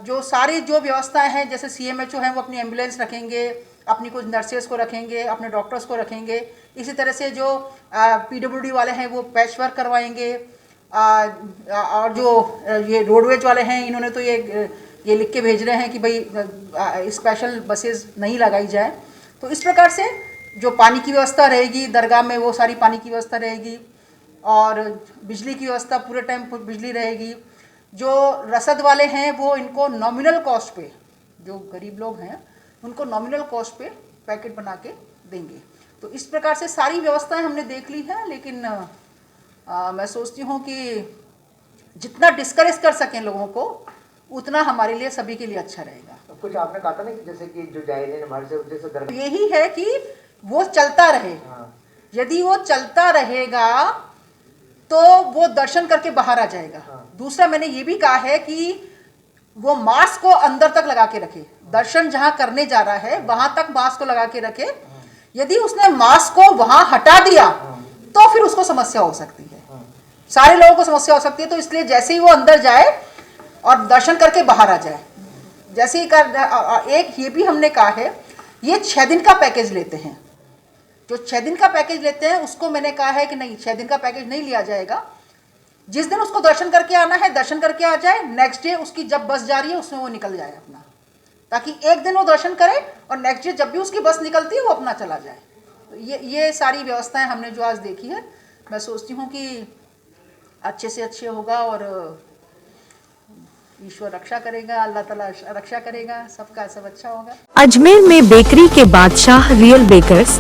जो सारी जो व्यवस्थाएं हैं, जैसे CMHO हैं वो अपनी एम्बुलेंस रखेंगे, अपनी कुछ नर्सेस को रखेंगे, अपने डॉक्टर्स को रखेंगे। इसी तरह से जो PWD वाले हैं वो पैच वर्क करवाएंगे। और जो ये रोडवेज वाले हैं इन्होंने तो ये लिख के भेज रहे हैं कि भाई स्पेशल बसेस नहीं लगाई जाए। तो इस प्रकार से जो पानी की व्यवस्था रहेगी दरगाह में, वो सारी पानी की व्यवस्था रहेगी और बिजली की व्यवस्था पूरे टाइम बिजली रहेगी। जो रसद वाले हैं वो इनको नॉमिनल कॉस्ट पे, जो गरीब लोग हैं उनको नॉमिनल कॉस्ट पे पैकेट बना के देंगे। तो इस प्रकार से सारी व्यवस्थाएं हमने देख ली हैं, लेकिन मैं सोचती हूँ कि जितना डिस्करेज कर सकें लोगों को उतना हमारे लिए सभी के लिए अच्छा रहेगा। कुछ आपने कहा था ना कि जैसे कि जो जायरीन हमारे से जैसे दरगाह, यही है कि वो चलता रहे। यदि वो चलता रहेगा तो वो दर्शन करके बाहर आ जाएगा। दूसरा मैंने ये भी कहा है कि वो मास्क को अंदर तक लगा के रखे, दर्शन जहां करने जा रहा है वहां तक मास्क को लगा के रखे। यदि उसने मास्क को वहां हटा दिया तो फिर उसको समस्या हो सकती है, सारे लोगों को समस्या हो सकती है। तो इसलिए जैसे ही वो अंदर जाए और दर्शन करके बाहर आ जाए, जैसे ही एक ये भी हमने कहा है, ये 6 दिन का पैकेज लेते हैं। जो 6 दिन का पैकेज लेते हैं उसको मैंने कहा है कि नहीं, 6 दिन का पैकेज नहीं लिया जाएगा। जिस दिन उसको दर्शन करके आना है दर्शन करके आ जाए, नेक्स्ट डे उसकी जब बस जा रही है उसमें वो निकल जाए अपना, ताकि एक दिन वो दर्शन करे और नेक्स्ट डे जब भी उसकी बस निकलती है वो अपना चला जाए। तो ये सारी व्यवस्थाएं हमने जो आज देखी है, मैं सोचती हूँ कि अच्छे से अच्छे होगा और ईश्वर रक्षा करेगा, अल्लाह ताला रक्षा करेगा, सबका सब अच्छा होगा। अजमेर में बेकरी के बादशाह रियल बेकर्स,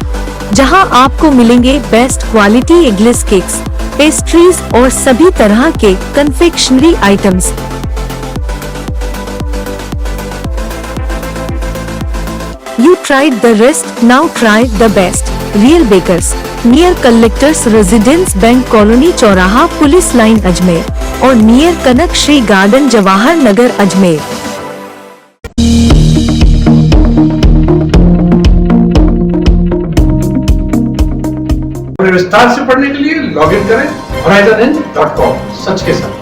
जहां आपको मिलेंगे best quality eggless cakes, pastries और सभी तरह के confectionery items. You tried the rest, now try the best. Real Bakers, near Collectors Residence Bank Colony चौराहा पुलिस लाइन अजमेर और नियर कनक श्री गार्डन जवाहर नगर अजमेर। विस्तार से पढ़ने के लिए लॉगिन करें horizonn.com, सच के साथ।